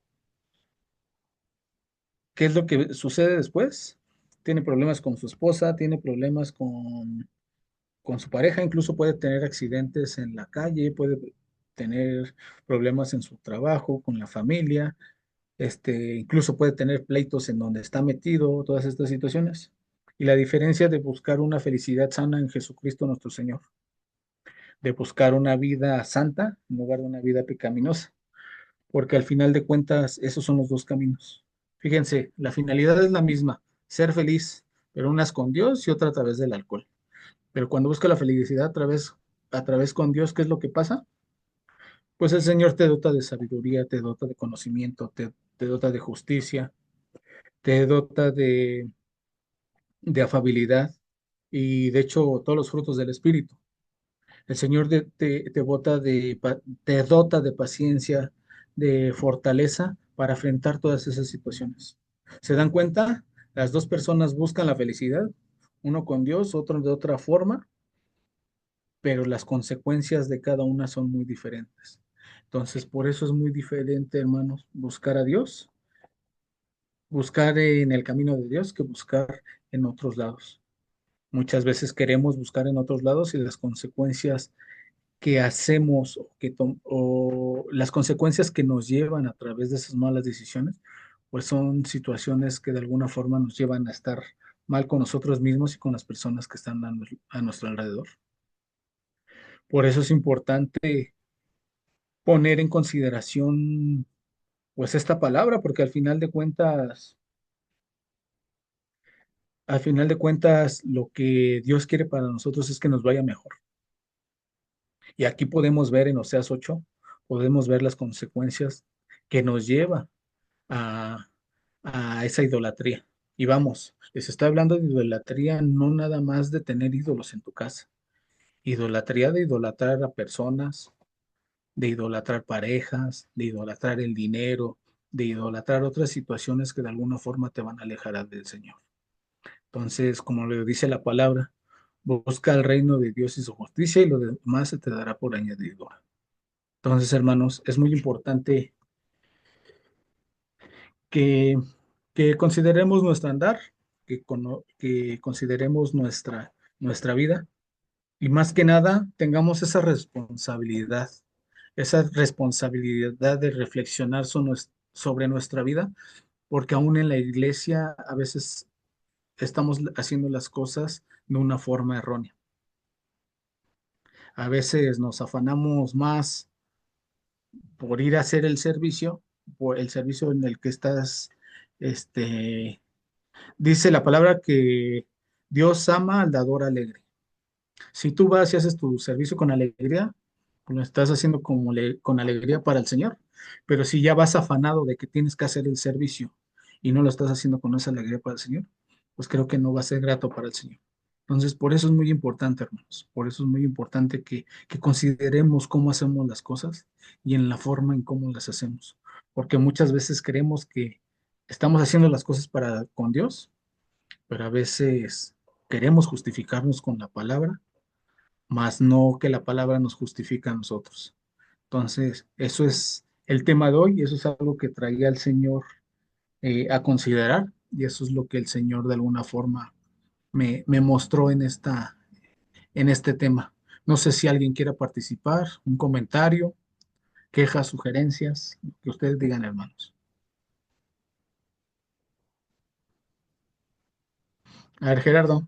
¿qué es lo que sucede después? Tiene problemas con su esposa, tiene problemas con su pareja, incluso puede tener accidentes en la calle, puede tener problemas en su trabajo, con la familia, incluso puede tener pleitos en donde está metido, todas estas situaciones. Y la diferencia de buscar una felicidad sana en Jesucristo nuestro Señor, de buscar una vida santa en lugar de una vida pecaminosa, porque al final de cuentas esos son los dos caminos. Fíjense, la finalidad es la misma, ser feliz, pero una es con Dios y otra a través del alcohol. Pero cuando busca la felicidad a través con Dios, ¿qué es lo que pasa? Pues el Señor te dota de sabiduría, te dota de conocimiento, te dota de justicia, te dota de afabilidad y de hecho todos los frutos del Espíritu. El Señor te dota de paciencia, de fortaleza para enfrentar todas esas situaciones. ¿Se dan cuenta? Las dos personas buscan la felicidad, uno con Dios, otro de otra forma, pero las consecuencias de cada una son muy diferentes. Entonces, por eso es muy diferente, hermanos, buscar a Dios, buscar en el camino de Dios que buscar en otros lados. Muchas veces queremos buscar en otros lados y las consecuencias que hacemos o las consecuencias que nos llevan a través de esas malas decisiones, pues son situaciones que de alguna forma nos llevan a estar mal con nosotros mismos y con las personas que están a nuestro alrededor. Por eso es importante poner en consideración pues esta palabra, porque al final de cuentas, lo que Dios quiere para nosotros es que nos vaya mejor. Y aquí podemos ver en Oseas 8, podemos ver las consecuencias que nos lleva a, a esa idolatría. Y vamos, les está hablando de idolatría, no nada más de tener ídolos en tu casa. Idolatría de idolatrar a personas, de idolatrar parejas, de idolatrar el dinero, de idolatrar otras situaciones que de alguna forma te van a alejar del Señor. Entonces, como le dice la palabra, busca el reino de Dios y su justicia y lo demás se te dará por añadidura. Entonces, hermanos, es muy importante que, que consideremos nuestro andar, que consideremos nuestra vida y más que nada tengamos esa responsabilidad de reflexionar sobre nuestra vida, porque aún en la iglesia a veces estamos haciendo las cosas de una forma errónea. A veces nos afanamos más por ir a hacer el servicio, por el servicio en el que estás, este, dice la palabra que Dios ama al dador alegre. Si tú vas y haces tu servicio con alegría, lo estás haciendo con alegría para el Señor. Pero si ya vas afanado de que tienes que hacer el servicio y no lo estás haciendo con esa alegría para el Señor, pues creo que no va a ser grato para el Señor. Entonces, por eso es muy importante, hermanos, por eso es muy importante que consideremos cómo hacemos las cosas y en la forma en cómo las hacemos. Porque muchas veces creemos que estamos haciendo las cosas con Dios, pero a veces queremos justificarnos con la palabra, más no que la palabra nos justifica a nosotros. Entonces, eso es el tema de hoy, y eso es algo que traía el Señor a considerar, y eso es lo que el Señor de alguna forma me mostró en este tema. No sé si alguien quiera participar, un comentario, quejas, sugerencias, que ustedes digan, hermanos. A ver, Gerardo.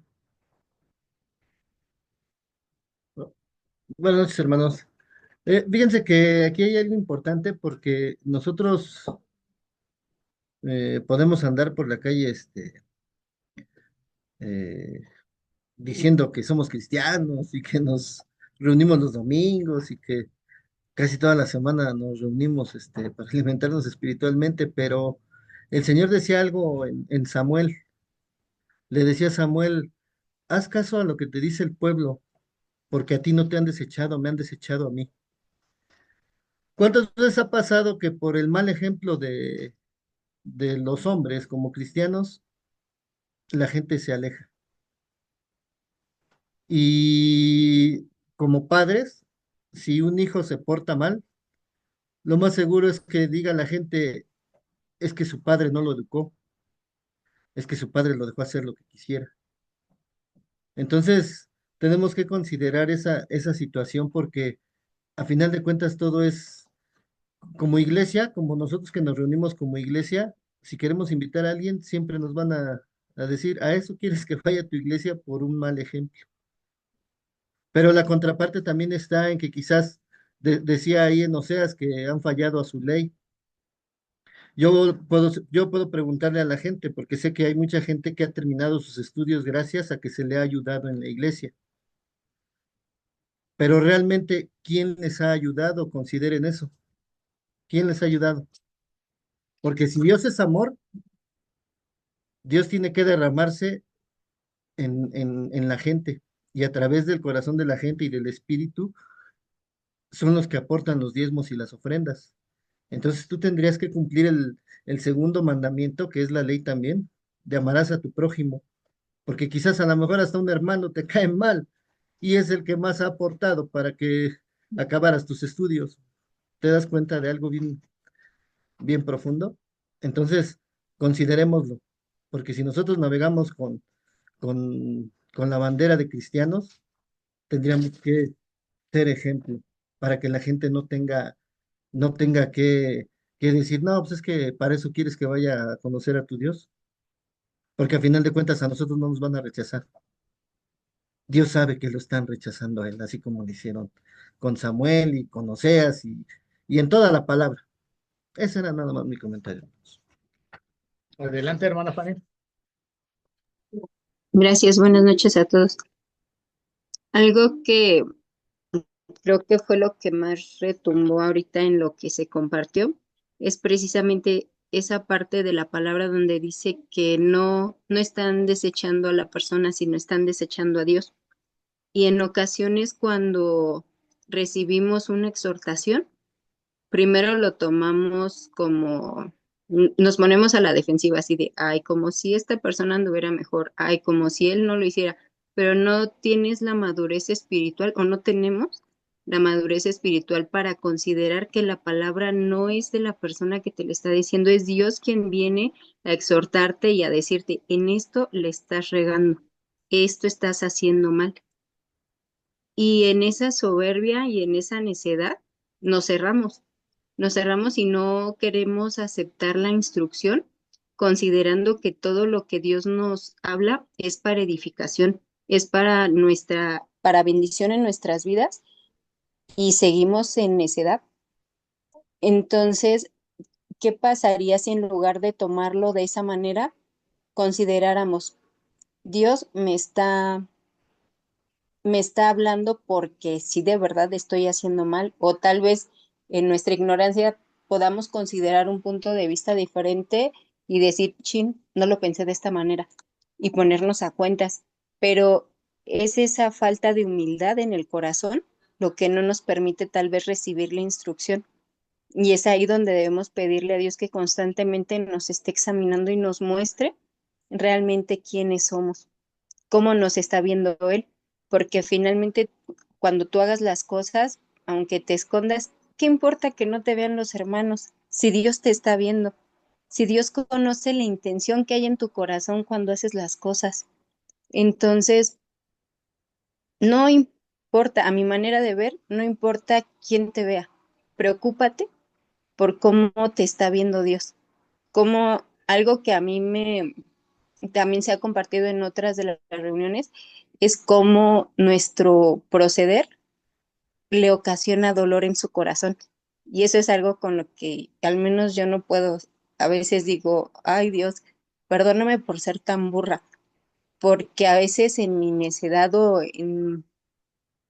Buenas noches, hermanos. Fíjense que aquí hay algo importante porque nosotros podemos andar por la calle eh, diciendo que somos cristianos y que nos reunimos los domingos y que casi toda la semana nos reunimos para alimentarnos espiritualmente, pero el Señor decía algo en Samuel, le decía a Samuel, haz caso a lo que te dice el pueblo, porque a ti no te han desechado, me han desechado a mí. ¿Cuántas veces ha pasado que por el mal ejemplo de los hombres como cristianos, la gente se aleja? Y como padres, si un hijo se porta mal, lo más seguro es que diga la gente, es que su padre no lo educó, es que su padre lo dejó hacer lo que quisiera. Entonces, tenemos que considerar esa situación porque a final de cuentas todo es como iglesia, como nosotros que nos reunimos como iglesia, si queremos invitar a alguien, siempre nos van a decir, a eso quieres que vaya a tu iglesia por un mal ejemplo. Pero la contraparte también está en que quizás decía ahí en Oseas que han fallado a su ley. Yo puedo preguntarle a la gente, porque sé que hay mucha gente que ha terminado sus estudios gracias a que se le ha ayudado en la iglesia. Pero realmente, ¿quién les ha ayudado? Consideren eso. ¿Quién les ha ayudado? Porque si Dios es amor, Dios tiene que derramarse en la gente y a través del corazón de la gente y del espíritu son los que aportan los diezmos y las ofrendas. Entonces tú tendrías que cumplir el segundo mandamiento, que es la ley también, de amarás a tu prójimo, porque quizás a lo mejor hasta un hermano te cae mal y es el que más ha aportado para que acabaras tus estudios. ¿Te das cuenta de algo bien profundo? Entonces, considerémoslo, porque si nosotros navegamos con la bandera de cristianos, tendríamos que ser ejemplo para que la gente no tenga que decir, no, pues es que para eso quieres que vaya a conocer a tu Dios, porque a final de cuentas a nosotros no nos van a rechazar. Dios sabe que lo están rechazando a él, así como lo hicieron con Samuel y con Oseas y en toda la palabra. Ese era nada más mi comentario. Adelante, hermana Fanny. Gracias, buenas noches a todos. Algo que creo que fue lo que más retumbó ahorita en lo que se compartió, es precisamente esa parte de la palabra donde dice que no están desechando a la persona, sino están desechando a Dios. Y en ocasiones cuando recibimos una exhortación, primero lo tomamos como, nos ponemos a la defensiva, así de, ay, como si esta persona anduviera mejor, ay, como si él no lo hiciera, pero no tienes la madurez espiritual o no tenemos la madurez espiritual para considerar que la palabra no es de la persona que te lo está diciendo, es Dios quien viene a exhortarte y a decirte, en esto le estás regando, esto estás haciendo mal. Y en esa soberbia y en esa necedad nos cerramos y no queremos aceptar la instrucción, considerando que todo lo que Dios nos habla es para edificación, es para bendición en nuestras vidas y seguimos en necedad. Entonces, ¿qué pasaría si en lugar de tomarlo de esa manera, consideráramos, Dios me está hablando porque sí de verdad estoy haciendo mal, o tal vez en nuestra ignorancia podamos considerar un punto de vista diferente y decir, chin, no lo pensé de esta manera y ponernos a cuentas, pero es esa falta de humildad en el corazón lo que no nos permite tal vez recibir la instrucción. Y es ahí donde debemos pedirle a Dios que constantemente nos esté examinando y nos muestre realmente quiénes somos, cómo nos está viendo Él, porque finalmente cuando tú hagas las cosas, aunque te escondas, ¿qué importa que no te vean los hermanos si Dios te está viendo? Si Dios conoce la intención que hay en tu corazón cuando haces las cosas. Entonces, no importa, a mi manera de ver, no importa quién te vea. Preocúpate por cómo te está viendo Dios. Como algo que a mí me también se ha compartido en otras de las reuniones, es cómo nuestro proceder le ocasiona dolor en su corazón. Y eso es algo con lo que al menos yo no puedo, a veces digo, ay Dios, perdóname por ser tan burra, porque a veces en mi necedad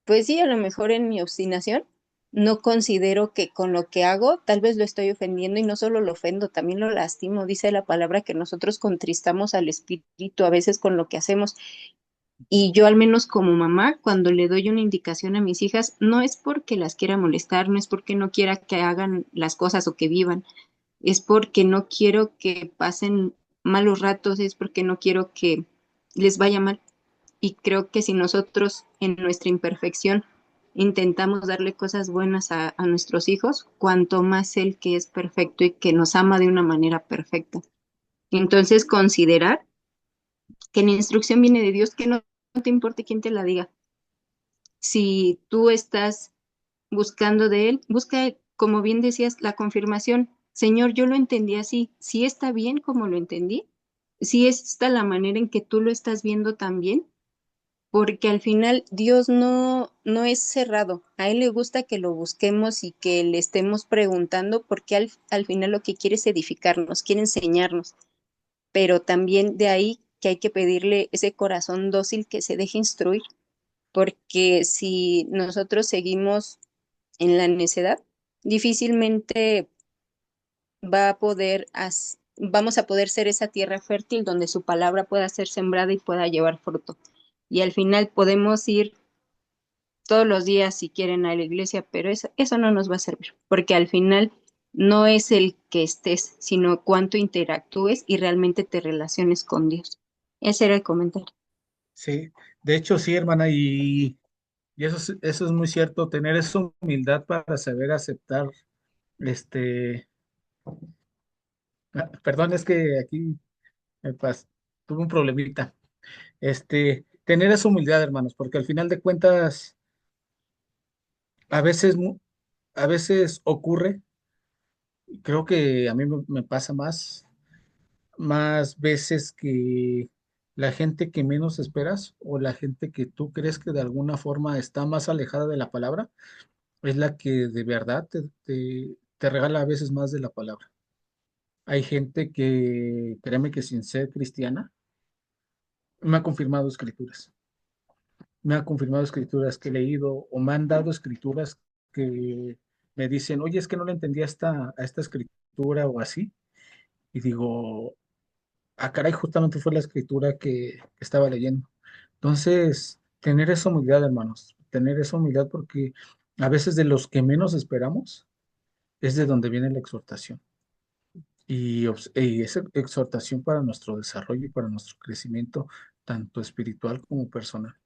pues sí, a lo mejor en mi obstinación, no considero que con lo que hago tal vez lo estoy ofendiendo y no solo lo ofendo, también lo lastimo. Dice la palabra que nosotros contristamos al espíritu a veces con lo que hacemos. Y yo al menos como mamá, cuando le doy una indicación a mis hijas, no es porque las quiera molestar, no es porque no quiera que hagan las cosas o que vivan, es porque no quiero que pasen malos ratos, es porque no quiero que les vaya mal. Y creo que si nosotros en nuestra imperfección intentamos darle cosas buenas a nuestros hijos, cuanto más Él que es perfecto y que nos ama de una manera perfecta. Entonces, considerar que la instrucción viene de Dios, que no te importe quién te la diga. Si tú estás buscando de Él, busca, como bien decías, la confirmación. Señor, yo lo entendí así. Si está bien como lo entendí, si está la manera en que tú lo estás viendo también, porque al final Dios no es cerrado. A Él le gusta que lo busquemos y que le estemos preguntando, porque al final lo que quiere es edificarnos, quiere enseñarnos, pero también de ahí que hay que pedirle ese corazón dócil que se deje instruir, porque si nosotros seguimos en la necedad, difícilmente vamos a poder ser esa tierra fértil donde su palabra pueda ser sembrada y pueda llevar fruto. Y al final podemos ir todos los días si quieren a la iglesia, pero eso no nos va a servir, porque al final no es el que estés, sino cuánto interactúes y realmente te relaciones con Dios. Ese era el comentario. Sí, de hecho sí, hermana, y eso es muy cierto, tener esa humildad para saber aceptar, este, perdón, es que aquí tuve un problemita, tener esa humildad, hermanos, porque al final de cuentas, a veces, a veces ocurre, y creo que a mí me pasa más veces que la gente que menos esperas o la gente que tú crees que de alguna forma está más alejada de la palabra, es la que de verdad te regala a veces más de la palabra. Hay gente que, créeme que sin ser cristiana, me ha confirmado escrituras. me ha confirmado escrituras que he leído o me han dado escrituras que me dicen, oye, es que no le entendía a esta escritura o así. Y digo, ah, caray, justamente fue la escritura que estaba leyendo. Entonces, tener esa humildad, hermanos, tener esa humildad porque a veces de los que menos esperamos es de donde viene la exhortación. Y esa exhortación para nuestro desarrollo y para nuestro crecimiento, tanto espiritual como personal.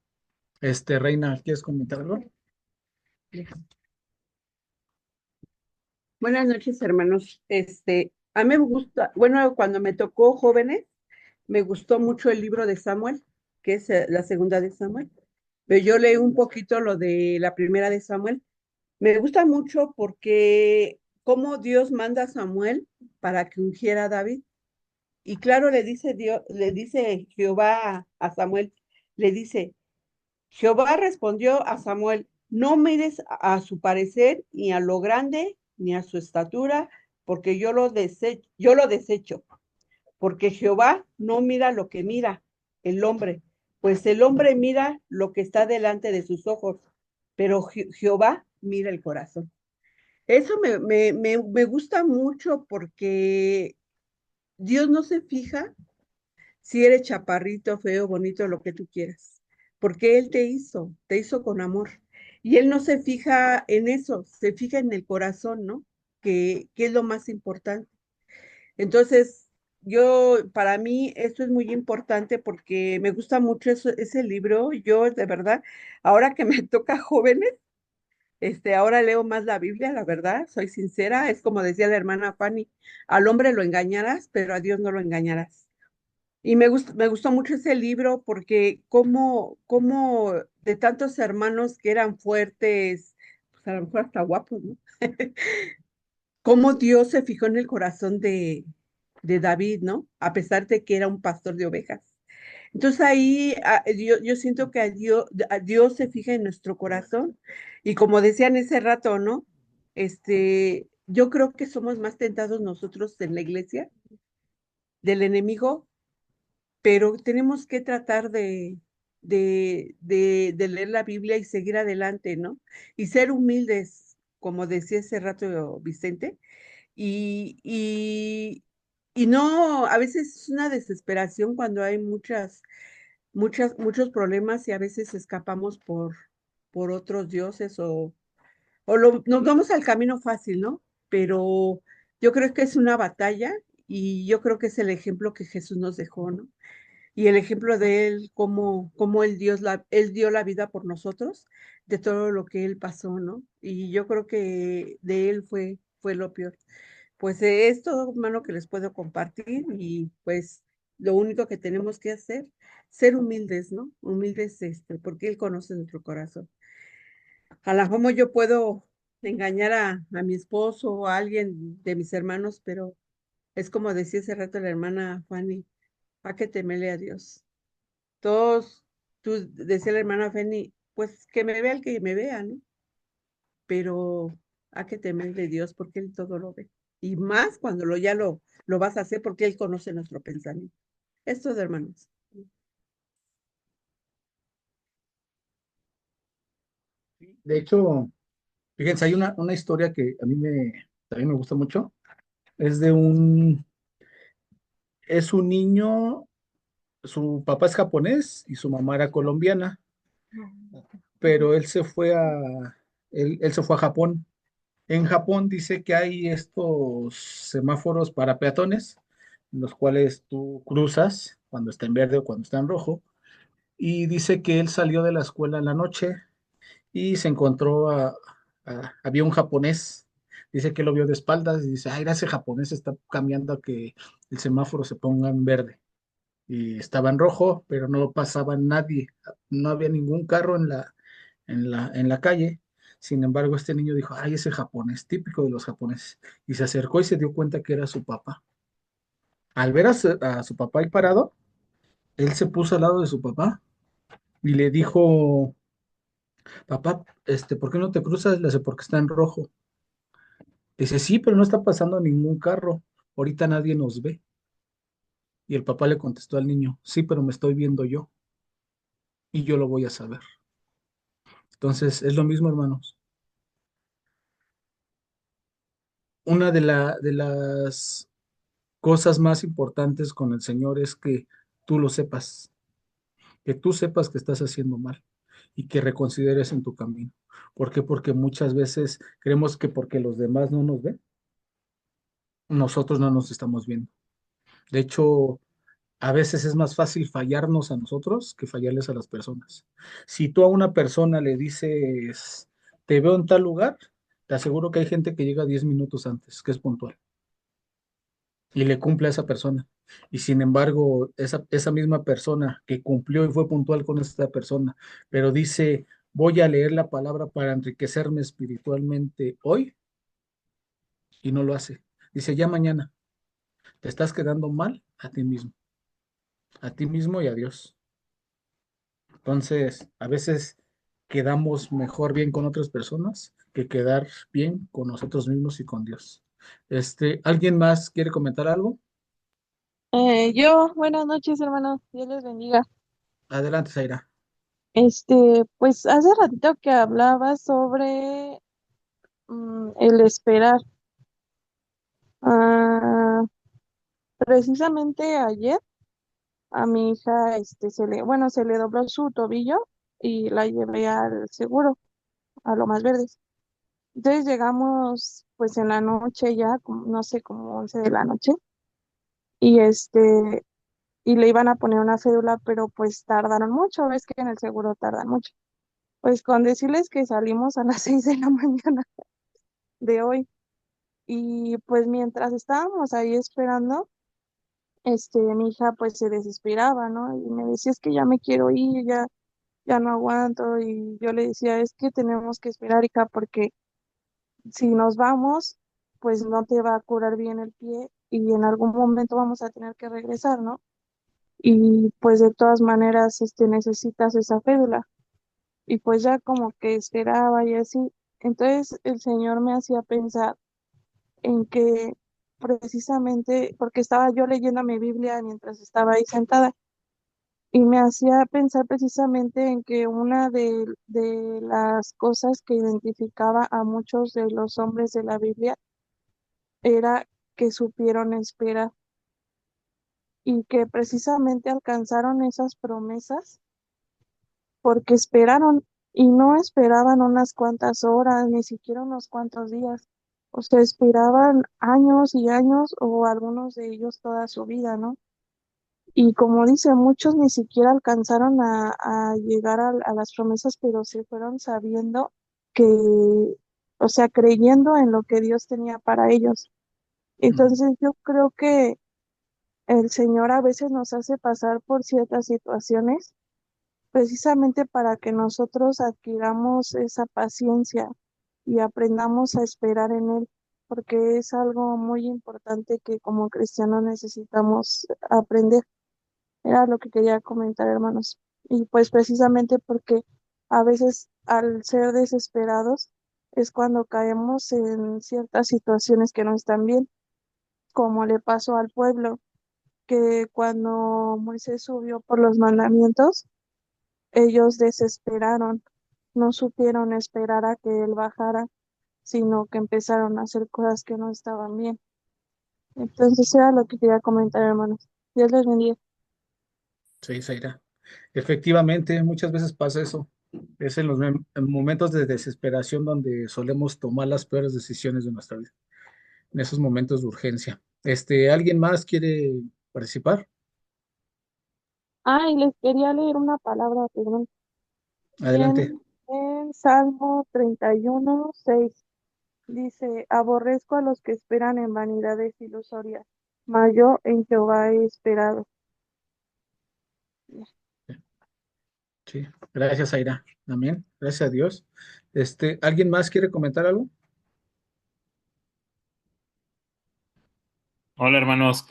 Reina, ¿quieres comentar algo? Buenas noches, hermanos. A mí me gusta, bueno, cuando me tocó jóvenes, me gustó mucho el libro de Samuel, que es la segunda de Samuel. Pero yo leí un poquito lo de la primera de Samuel. Me gusta mucho porque cómo Dios manda a Samuel para que ungiera a David. Y claro, le dice Dios, le dice Jehová a Samuel, le dice, Jehová respondió a Samuel, no mires a su parecer, ni a lo grande, ni a su estatura, porque yo lo desecho, porque Jehová no mira lo que mira el hombre, pues el hombre mira lo que está delante de sus ojos, pero Jehová mira el corazón. Eso me gusta mucho porque Dios no se fija si eres chaparrito, feo, bonito, lo que tú quieras, porque Él te hizo con amor. Y Él no se fija en eso, se fija en el corazón, ¿no? Que es lo más importante. Entonces, para mí, esto es muy importante porque me gusta mucho ese libro. Yo, de verdad, ahora que me toca jóvenes, ahora leo más la Biblia, la verdad, soy sincera. Es como decía la hermana Fanny, al hombre lo engañarás, pero a Dios no lo engañarás. Y me gustó mucho ese libro porque como de tantos hermanos que eran fuertes, pues a lo mejor hasta guapos, ¿no? Cómo Dios se fijó en el corazón de David, ¿no? A pesar de que era un pastor de ovejas. Entonces ahí yo siento que a Dios se fija en nuestro corazón y como decían ese rato, ¿no? Yo creo que somos más tentados nosotros en la iglesia del enemigo, pero tenemos que tratar de leer la Biblia y seguir adelante, ¿no? Y ser humildes, como decía ese rato Vicente, y, y, y no, a veces es una desesperación cuando hay muchos problemas y a veces escapamos por otros dioses nos vamos al camino fácil, ¿no? Pero yo creo que es una batalla y yo creo que es el ejemplo que Jesús nos dejó, ¿no? Y el ejemplo de él, cómo él dio la vida por nosotros, de todo lo que él pasó, ¿no? Y yo creo que de él fue lo peor. Pues es todo, hermano, que les puedo compartir y pues lo único que tenemos que hacer, ser humildes, ¿no? Humildes, porque él conoce nuestro corazón. A la como yo puedo engañar a mi esposo o a alguien de mis hermanos, pero es como decía hace rato la hermana Fanny, ¿a qué temerle a Dios? Todos, decía la hermana Fanny, pues que me vea el que me vea, ¿no? Pero hay que temerle a Dios porque Él todo lo ve. Y más cuando lo vas a hacer porque Él conoce nuestro pensamiento. Esto de hermanos. De hecho, fíjense, hay una historia que a mí también me gusta mucho. Es es un niño, su papá es japonés y su mamá era colombiana, pero él se fue a Japón. En Japón dice que hay estos semáforos para peatones, en los cuales tú cruzas cuando está en verde o cuando está en rojo, y dice que él salió de la escuela en la noche y se encontró había un japonés, dice que lo vio de espaldas y dice, ay, ese japonés está cambiando a que el semáforo se ponga en verde. Y estaba en rojo, pero no pasaba nadie, no había ningún carro en la calle. Sin embargo, este niño dijo, ay, ese japonés, típico de los japoneses. Y se acercó y se dio cuenta que era su papá. Al ver a su papá ahí parado, él se puso al lado de su papá y le dijo, papá, ¿por qué no te cruzas? Le hace, porque está en rojo. Dice, sí, pero no está pasando ningún carro. Ahorita nadie nos ve. Y el papá le contestó al niño, sí, pero me estoy viendo yo y yo lo voy a saber. Entonces, es lo mismo, hermanos. Una de las cosas más importantes con el Señor es que tú lo sepas, que tú sepas que estás haciendo mal y que reconsideres en tu camino. ¿Por qué? Porque muchas veces creemos que porque los demás no nos ven, nosotros no nos estamos viendo. De hecho, a veces es más fácil fallarnos a nosotros que fallarles a las personas. Si tú a una persona le dices, te veo en tal lugar, te aseguro que hay gente que llega 10 minutos antes, que es puntual, y le cumple a esa persona. Y sin embargo, esa misma persona que cumplió y fue puntual con esta persona, pero dice, voy a leer la palabra para enriquecerme espiritualmente hoy, y no lo hace. Dice, ya mañana, te estás quedando mal a ti mismo y a Dios. Entonces, a veces quedamos mejor bien con otras personas que quedar bien con nosotros mismos y con Dios. ¿Alguien más quiere comentar algo? Buenas noches, hermanos. Dios les bendiga. Adelante, Zaira. Pues hace ratito que hablaba sobre el esperar. Ah, precisamente ayer a mi hija, se le dobló su tobillo y la llevé al seguro, a Lomas Verdes. Entonces llegamos, pues en la noche ya, no sé, como 11 de la noche, y y le iban a poner una cédula, pero pues tardaron mucho, ves que en el seguro tardan mucho. Pues con decirles que salimos a las 6 de la mañana de hoy. Y pues mientras estábamos ahí esperando, mi hija pues se desesperaba, ¿no? Y me decía, es que ya me quiero ir, ya no aguanto. Y yo le decía, es que tenemos que esperar, hija, porque si nos vamos, pues no te va a curar bien el pie y en algún momento vamos a tener que regresar, ¿no? Y pues de todas maneras, necesitas esa fédula. Y pues ya como que esperaba y así. Entonces el Señor me hacía pensar en que precisamente, porque estaba yo leyendo mi Biblia mientras estaba ahí sentada, y me hacía pensar precisamente en que una de las cosas que identificaba a muchos de los hombres de la Biblia era que supieron esperar y que precisamente alcanzaron esas promesas porque esperaron y no esperaban unas cuantas horas, ni siquiera unos cuantos días. O sea, esperaban años y años o algunos de ellos toda su vida, ¿no? Y como dice, muchos ni siquiera alcanzaron a llegar a las promesas, pero se fueron sabiendo que, o sea, creyendo en lo que Dios tenía para ellos. Entonces yo creo que el Señor a veces nos hace pasar por ciertas situaciones precisamente para que nosotros adquiramos esa paciencia y aprendamos a esperar en Él, porque es algo muy importante que como cristianos necesitamos aprender. Era lo que quería comentar, hermanos. Y pues precisamente porque a veces al ser desesperados es cuando caemos en ciertas situaciones que no están bien, como le pasó al pueblo, que cuando Moisés subió por los mandamientos, ellos desesperaron, no supieron esperar a que él bajara, sino que empezaron a hacer cosas que no estaban bien. Entonces era lo que quería comentar, hermanos. Dios les bendiga. Sí, Zaira. Efectivamente, muchas veces pasa eso. Es en los en momentos de desesperación donde solemos tomar las peores decisiones de nuestra vida, en esos momentos de urgencia. ¿Alguien más quiere participar? Ah, y les quería leer una palabra, perdón. Adelante. En Salmo 31:6 dice, aborrezco a los que esperan en vanidades ilusorias, mas yo en Jehová he esperado. Sí, gracias, Zaira. Amén. Gracias a Dios. ¿Alguien más quiere comentar algo? Hola, hermanos.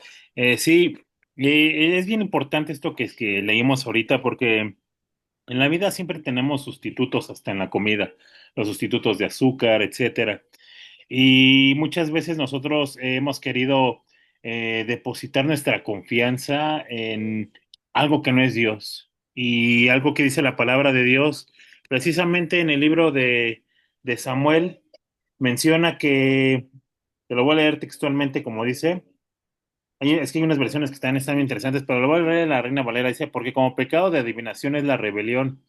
Sí, es bien importante esto que leímos ahorita porque en la vida siempre tenemos sustitutos hasta en la comida, los sustitutos de azúcar, etcétera. Y muchas veces nosotros hemos querido depositar nuestra confianza en algo que no es Dios y algo que dice la palabra de Dios, Precisamente en el libro de Samuel menciona que, te lo voy a leer textualmente como dice, es que hay unas versiones que están muy interesantes, pero lo voy a leer en la Reina Valera, dice, porque como pecado de adivinación es la rebelión,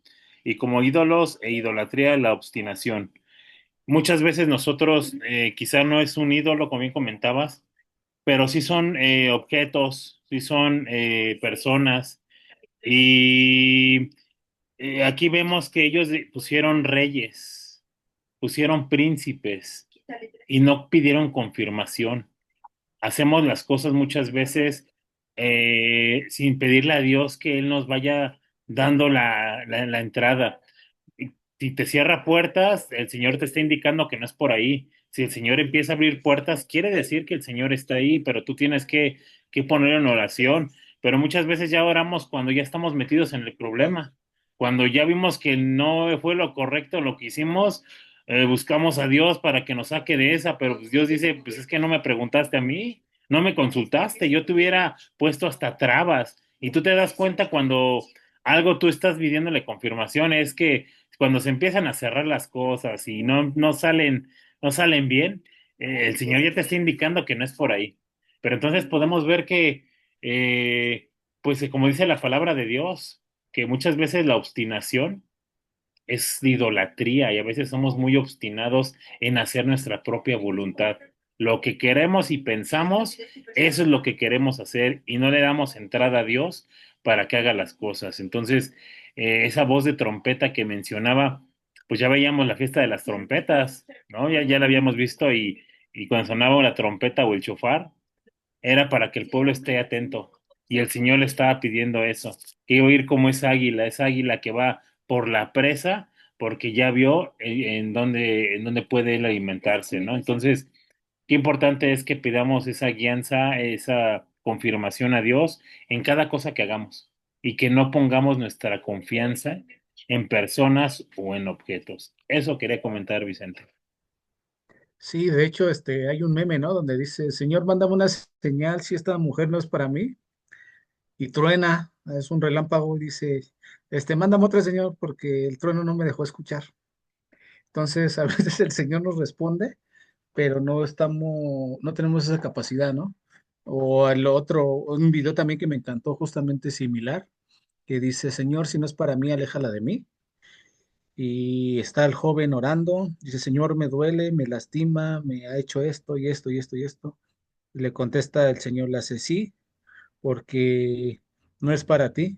y como ídolos e idolatría la obstinación. Muchas veces nosotros, quizá no es un ídolo, como bien comentabas, pero sí son objetos, sí son personas. Y aquí vemos que ellos pusieron reyes, pusieron príncipes y no pidieron confirmación. Hacemos las cosas muchas veces sin pedirle a Dios que Él nos vaya dando la entrada. Si te cierra puertas, el Señor te está indicando que no es por ahí. Si el Señor empieza a abrir puertas, quiere decir que el Señor está ahí, pero tú tienes que ponerlo en oración. Pero muchas veces ya oramos cuando ya estamos metidos en el problema. Cuando ya vimos que no fue lo correcto lo que hicimos, buscamos a Dios para que nos saque de esa, pero pues Dios dice, pues es que no me preguntaste a mí, no me consultaste, yo te hubiera puesto hasta trabas. Y tú te das cuenta cuando algo tú estás pidiéndole confirmación, es que cuando se empiezan a cerrar las cosas y no salen bien, el Señor ya te está indicando que no es por ahí. Pero entonces podemos ver que, pues como dice la palabra de Dios, que muchas veces la obstinación es idolatría y a veces somos muy obstinados en hacer nuestra propia voluntad. Lo que queremos y pensamos, eso es lo que queremos hacer y no le damos entrada a Dios para que haga las cosas. Entonces, esa voz de trompeta que mencionaba, pues ya veíamos la fiesta de las trompetas, ¿no? Ya la habíamos visto y cuando sonaba la trompeta o el chofar, era para que el pueblo esté atento. Y el Señor le estaba pidiendo eso, que iba a ir como esa águila que va por la presa, porque ya vio en dónde puede él alimentarse, ¿no? Entonces, qué importante es que pidamos esa guianza, esa confirmación a Dios en cada cosa que hagamos y que no pongamos nuestra confianza en personas o en objetos. Eso quería comentar, Vicente. Sí, de hecho, hay un meme, ¿no? Donde dice, Señor, mándame una señal si esta mujer no es para mí. Y truena, es un relámpago y dice, mándame otra señal porque el trueno no me dejó escuchar. Entonces, a veces el Señor nos responde, pero no tenemos esa capacidad, ¿no? O el otro, un video también que me encantó justamente similar, que dice, Señor, si no es para mí, aléjala de mí. Y está el joven orando, dice, Señor, me duele, me lastima, me ha hecho esto y esto y esto y esto. Y le contesta el Señor, le hace sí, porque no es para ti,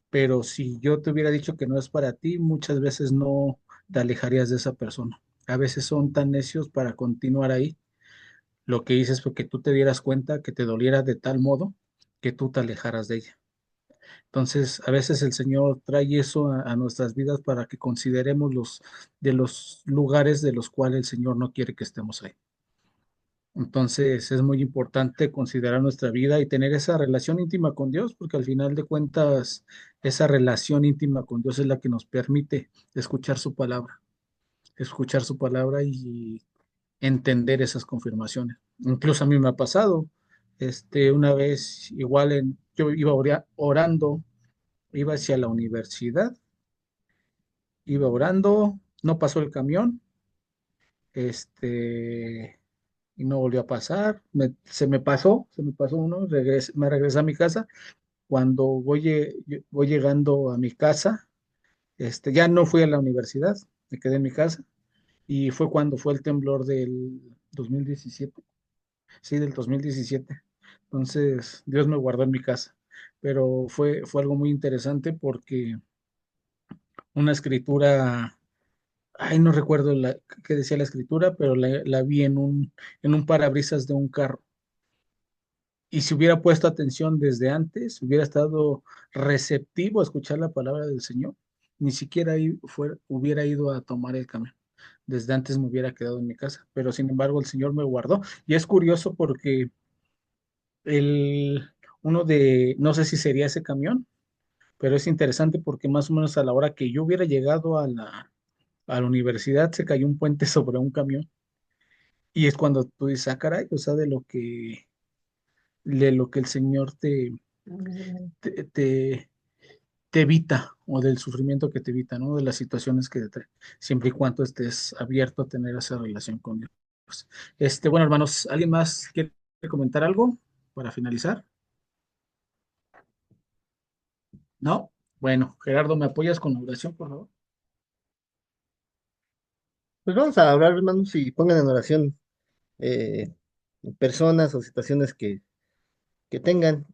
pero si yo te hubiera dicho que no es para ti, muchas veces no te alejarías de esa persona. A veces son tan necios para continuar ahí. Lo que dices porque tú te dieras cuenta que te doliera de tal modo que tú te alejaras de ella. Entonces, a veces el Señor trae eso a nuestras vidas para que consideremos los lugares de los cuales el Señor no quiere que estemos ahí. Entonces, es muy importante considerar nuestra vida y tener esa relación íntima con Dios, porque al final de cuentas, esa relación íntima con Dios es la que nos permite escuchar su palabra y entender esas confirmaciones. Incluso a mí me ha pasado, una vez igual yo iba orando, iba hacia la universidad, iba orando, no pasó el camión, y no volvió a pasar, se me pasó uno, me regresé a mi casa. Cuando voy llegando a mi casa, ya no fui a la universidad, me quedé en mi casa, y fue cuando fue el temblor del 2017. Sí, del 2017. Entonces, Dios me guardó en mi casa, pero fue algo muy interesante porque una escritura, ay, no recuerdo qué decía la escritura, pero la vi en un parabrisas de un carro. Y si hubiera puesto atención desde antes, hubiera estado receptivo a escuchar la palabra del Señor, ni siquiera hubiera ido a tomar el camión. Desde antes me hubiera quedado en mi casa, pero sin embargo el Señor me guardó. Y es curioso porque el, no sé si sería ese camión, pero es interesante porque más o menos a la hora que yo hubiera llegado a la universidad se cayó un puente sobre un camión. Y es cuando tú dices, ah, caray, o sea, de lo que el Señor te, te, te evita o del sufrimiento que te evita, ¿no? De las situaciones que te trae, siempre y cuando estés abierto a tener esa relación con Dios. Bueno, hermanos, ¿alguien más quiere comentar algo para finalizar? ¿No? Bueno, Gerardo, ¿me apoyas con la oración, por favor? Pues vamos a hablar, hermanos, y pongan en oración eh, personas o situaciones que tengan,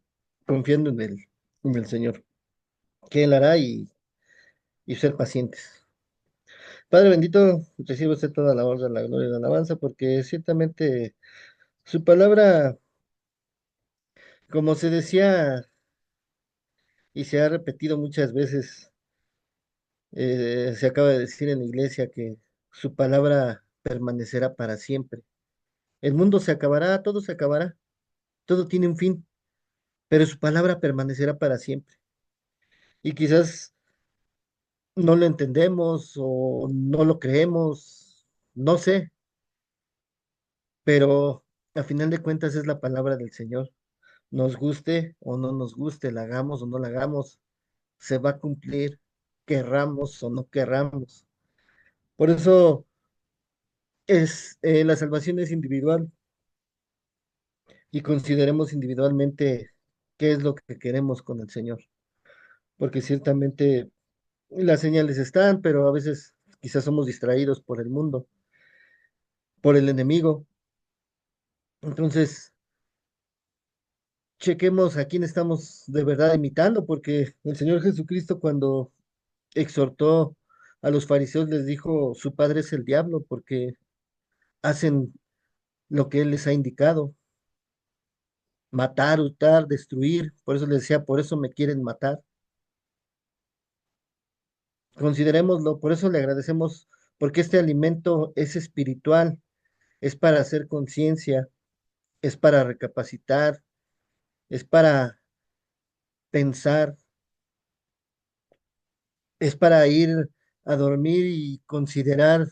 confiando en el Señor, que Él hará y ser pacientes. Padre bendito, recibe usted toda la honra, la gloria y la alabanza, porque ciertamente su palabra, como se decía y se ha repetido muchas veces, se acaba de decir en la iglesia que su palabra permanecerá para siempre. El mundo se acabará, todo se acabará, todo tiene un fin, pero su palabra permanecerá para siempre. Y quizás no lo entendemos o no lo creemos, no sé, pero a final de cuentas es la palabra del Señor. Nos guste o no nos guste, la hagamos o no la hagamos, se va a cumplir, querramos o no querramos. Por eso la salvación es individual y consideremos individualmente qué es lo que queremos con el Señor, porque ciertamente las señales están, pero a veces quizás somos distraídos por el mundo, por el enemigo. Entonces, chequemos a quién estamos de verdad imitando, porque el Señor Jesucristo cuando exhortó a los fariseos les dijo, su padre es el diablo, porque hacen lo que él les ha indicado, matar, hurtar, destruir. Por eso les decía, por eso me quieren matar. Considerémoslo, por eso le agradecemos, porque este alimento es espiritual, es para hacer conciencia, es para recapacitar, es para pensar, es para ir a dormir y considerar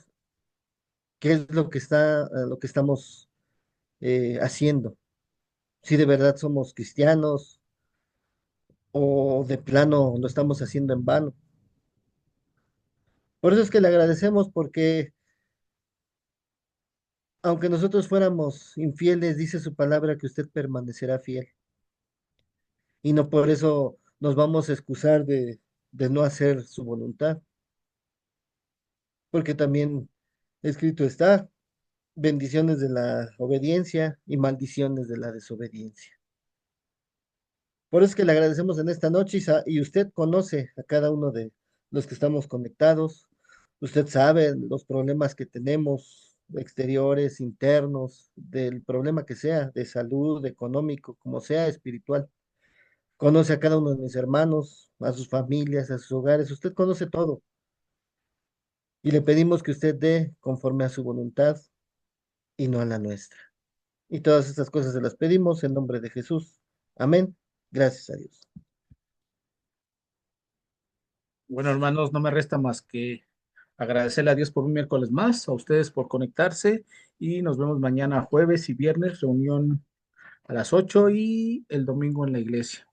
qué es lo que estamos haciendo. Si de verdad somos cristianos o de plano lo estamos haciendo en vano. Por eso es que le agradecemos porque aunque nosotros fuéramos infieles, dice su palabra que usted permanecerá fiel. Y no por eso nos vamos a excusar de no hacer su voluntad, porque también escrito está, bendiciones de la obediencia y maldiciones de la desobediencia. Por eso es que le agradecemos en esta noche y usted conoce a cada uno de los que estamos conectados. Usted sabe los problemas que tenemos, exteriores, internos, del problema que sea, de salud, económico, como sea, espiritual. Conoce a cada uno de mis hermanos, a sus familias, a sus hogares. Usted conoce todo. Y le pedimos que usted dé conforme a su voluntad y no a la nuestra. Y todas estas cosas se las pedimos en nombre de Jesús. Amén. Gracias a Dios. Bueno, hermanos, no me resta más que agradecerle a Dios por un miércoles más, a ustedes por conectarse y nos vemos mañana jueves y viernes, reunión a las 8 y el domingo en la iglesia.